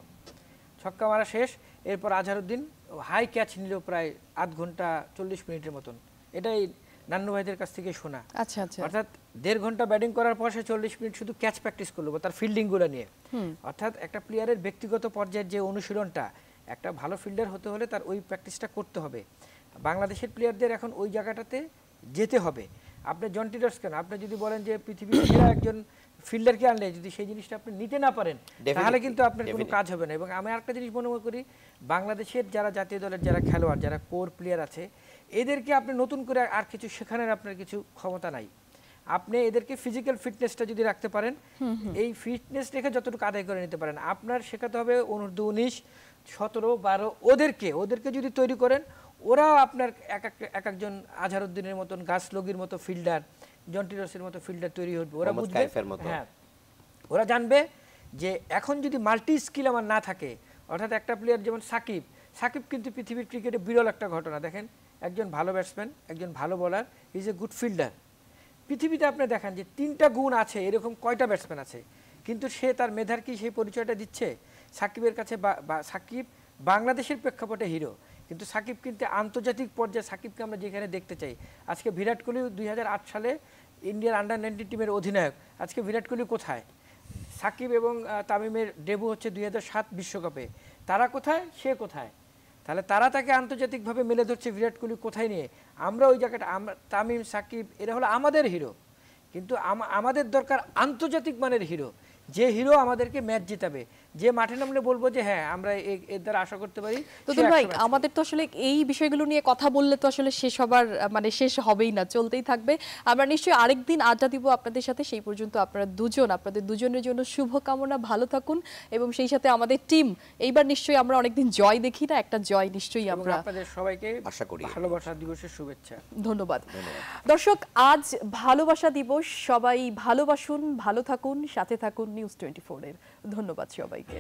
ছক্কা মারা শেষ, এরপর আজহারউদ্দিন হাই ক্যাচ নিল প্রায় 1/2 ঘন্টা 40 মিনিটের মতন। এটাই নান্নু ভাইদের কাছ থেকে শোনা। আচ্ছা আচ্ছা অর্থাৎ 1.5 ঘন্টা ব্যাটিং করার পর সে 40 মিনিট শুধু ক্যাচ প্র্যাকটিস করলো, তার ফিল্ডিংগুলো নিয়ে। অর্থাৎ একটা প্লেয়ারের ব্যক্তিগত পর্যায়ের যে অনুশীলনটা, একটা ভালো ফিল্ডার হতে হলে তার ওই প্র্যাকটিসটা করতে হবে। বাংলাদেশের প্লেয়ারদের এখন ওই জায়গাটাতে যেতে হবে। আপনি জন্টি রোডস কেন, আপনি যদি বলেন যে পৃথিবীর সেরা একজন ফিল্ডারকে আনলে যদি সেই জিনিসটা আপনি নিতে না পারেন, তাহলে কিন্তু আপনার কোনো কাজ হবে না। এবং আমি আরেকটা জিনিস মনে করি, বাংলাদেশের যারা জাতীয় দলের যারা খেলোয়াড়, যারা কোর প্লেয়ার আছে, এদেরকে আপনি নতুন করে আর কিছু শেখানোর আপনার কিছু ক্ষমতা নাই। আপনি এদেরকে ফিজিক্যাল ফিটনেসটা যদি রাখতে পারেন, এই ফিটনেস রেখে যতটুকু আদায় করে নিতে পারেন, আপনার শেখাতে হবে অনূর্ধ্ব 19, 17, 12 ওদেরকে যদি তৈরি করেন, ওরা আপনার এক একজন আজহারউদ্দিনের মতন, গাছলগির মতো ফিল্ডার, জন্টি রোডসের মতো ফিল্ডার তৈরি হবে। ওরা বুঝবে, হ্যাঁ, ওরা জানবে যে এখন যদি মাল্টি স্কিল আমার না থাকে, অর্থাৎ একটা প্লেয়ার যেমন সাকিব কিন্তু পৃথিবীর ক্রিকেটে বিরল একটা ঘটনা। দেখেন, একজন ভালো ব্যাটসম্যান, একজন ভালো bowler, is a good fielder. পৃথিবীতে আপনি দেখেন যে 3টা গুণ আছে, এরকম কয়টা ব্যাটসম্যান আছে, কিন্তু সে তার মেধার কি সেই পরিচয়টা দিচ্ছে? সাকিবের কাছে সাকিব বাংলাদেশের প্রেক্ষাপটে হিরো, কিন্তু সাকিব কিন্তু আন্তর্জাতিক পর্যায়ে সাকিবকে আমরা যেখানে দেখতে চাই। আজকে বিরাট কোহলি 2008 সালে ইন্ডিয়ার আন্ডার-19 টিমের অধিনায়ক, আজকে বিরাট কোহলি কোথায়? সাকিব এবং তামিমের ডেবু হচ্ছে 2007 বিশ্বকাপে, তারা কোথায়, সে কোথায়? তাহলে তারা তাকে আন্তর্জাতিকভাবে মেলে ধরছে, বিরাট কোহলি কোথায় নিয়ে। আমরা ওই জায়গাটা, তামিম, সাকিব, এরা হলো আমাদের হিরো, কিন্তু আমাদের দরকার আন্তর্জাতিক মানের হিরো, যে হিরো আমাদেরকে ম্যাচ জিতাবে, যে মাঠে নামলে বলবো যে হ্যাঁ আমরা এর দ্বারা আশা করতে পারি। দোদুল ভাই, আমাদের তো আসলে এই বিষয়গুলো নিয়ে কথা বললে তো আসলে শেষ হবার মানে শেষ হবেই না, চলতেই থাকবে। আমরা নিশ্চয়ই আরেকদিন আড্ডা দিব আপনাদের সাথে। সেই পর্যন্ত আপনাদের দুজনের জন্য শুভকামনা, ভালো থাকুন, এবং সেই সাথে আমাদের টিম এইবার নিশ্চয়ই আমরা অনেকদিন জয় দেখি না, একটা জয় নিশ্চয়ই আমরা আপনাদের সবাইকে আশা করি। ভালোবাসা দিবসের শুভেচ্ছা। ধন্যবাদ। দর্শক, আজ ভালোবাসা দিবস, সবাই ভালোবাসুন, ভালো থাকুন, সাথে থাকুন নিউজ 24 এর। ধন্যবাদ সবাইকে।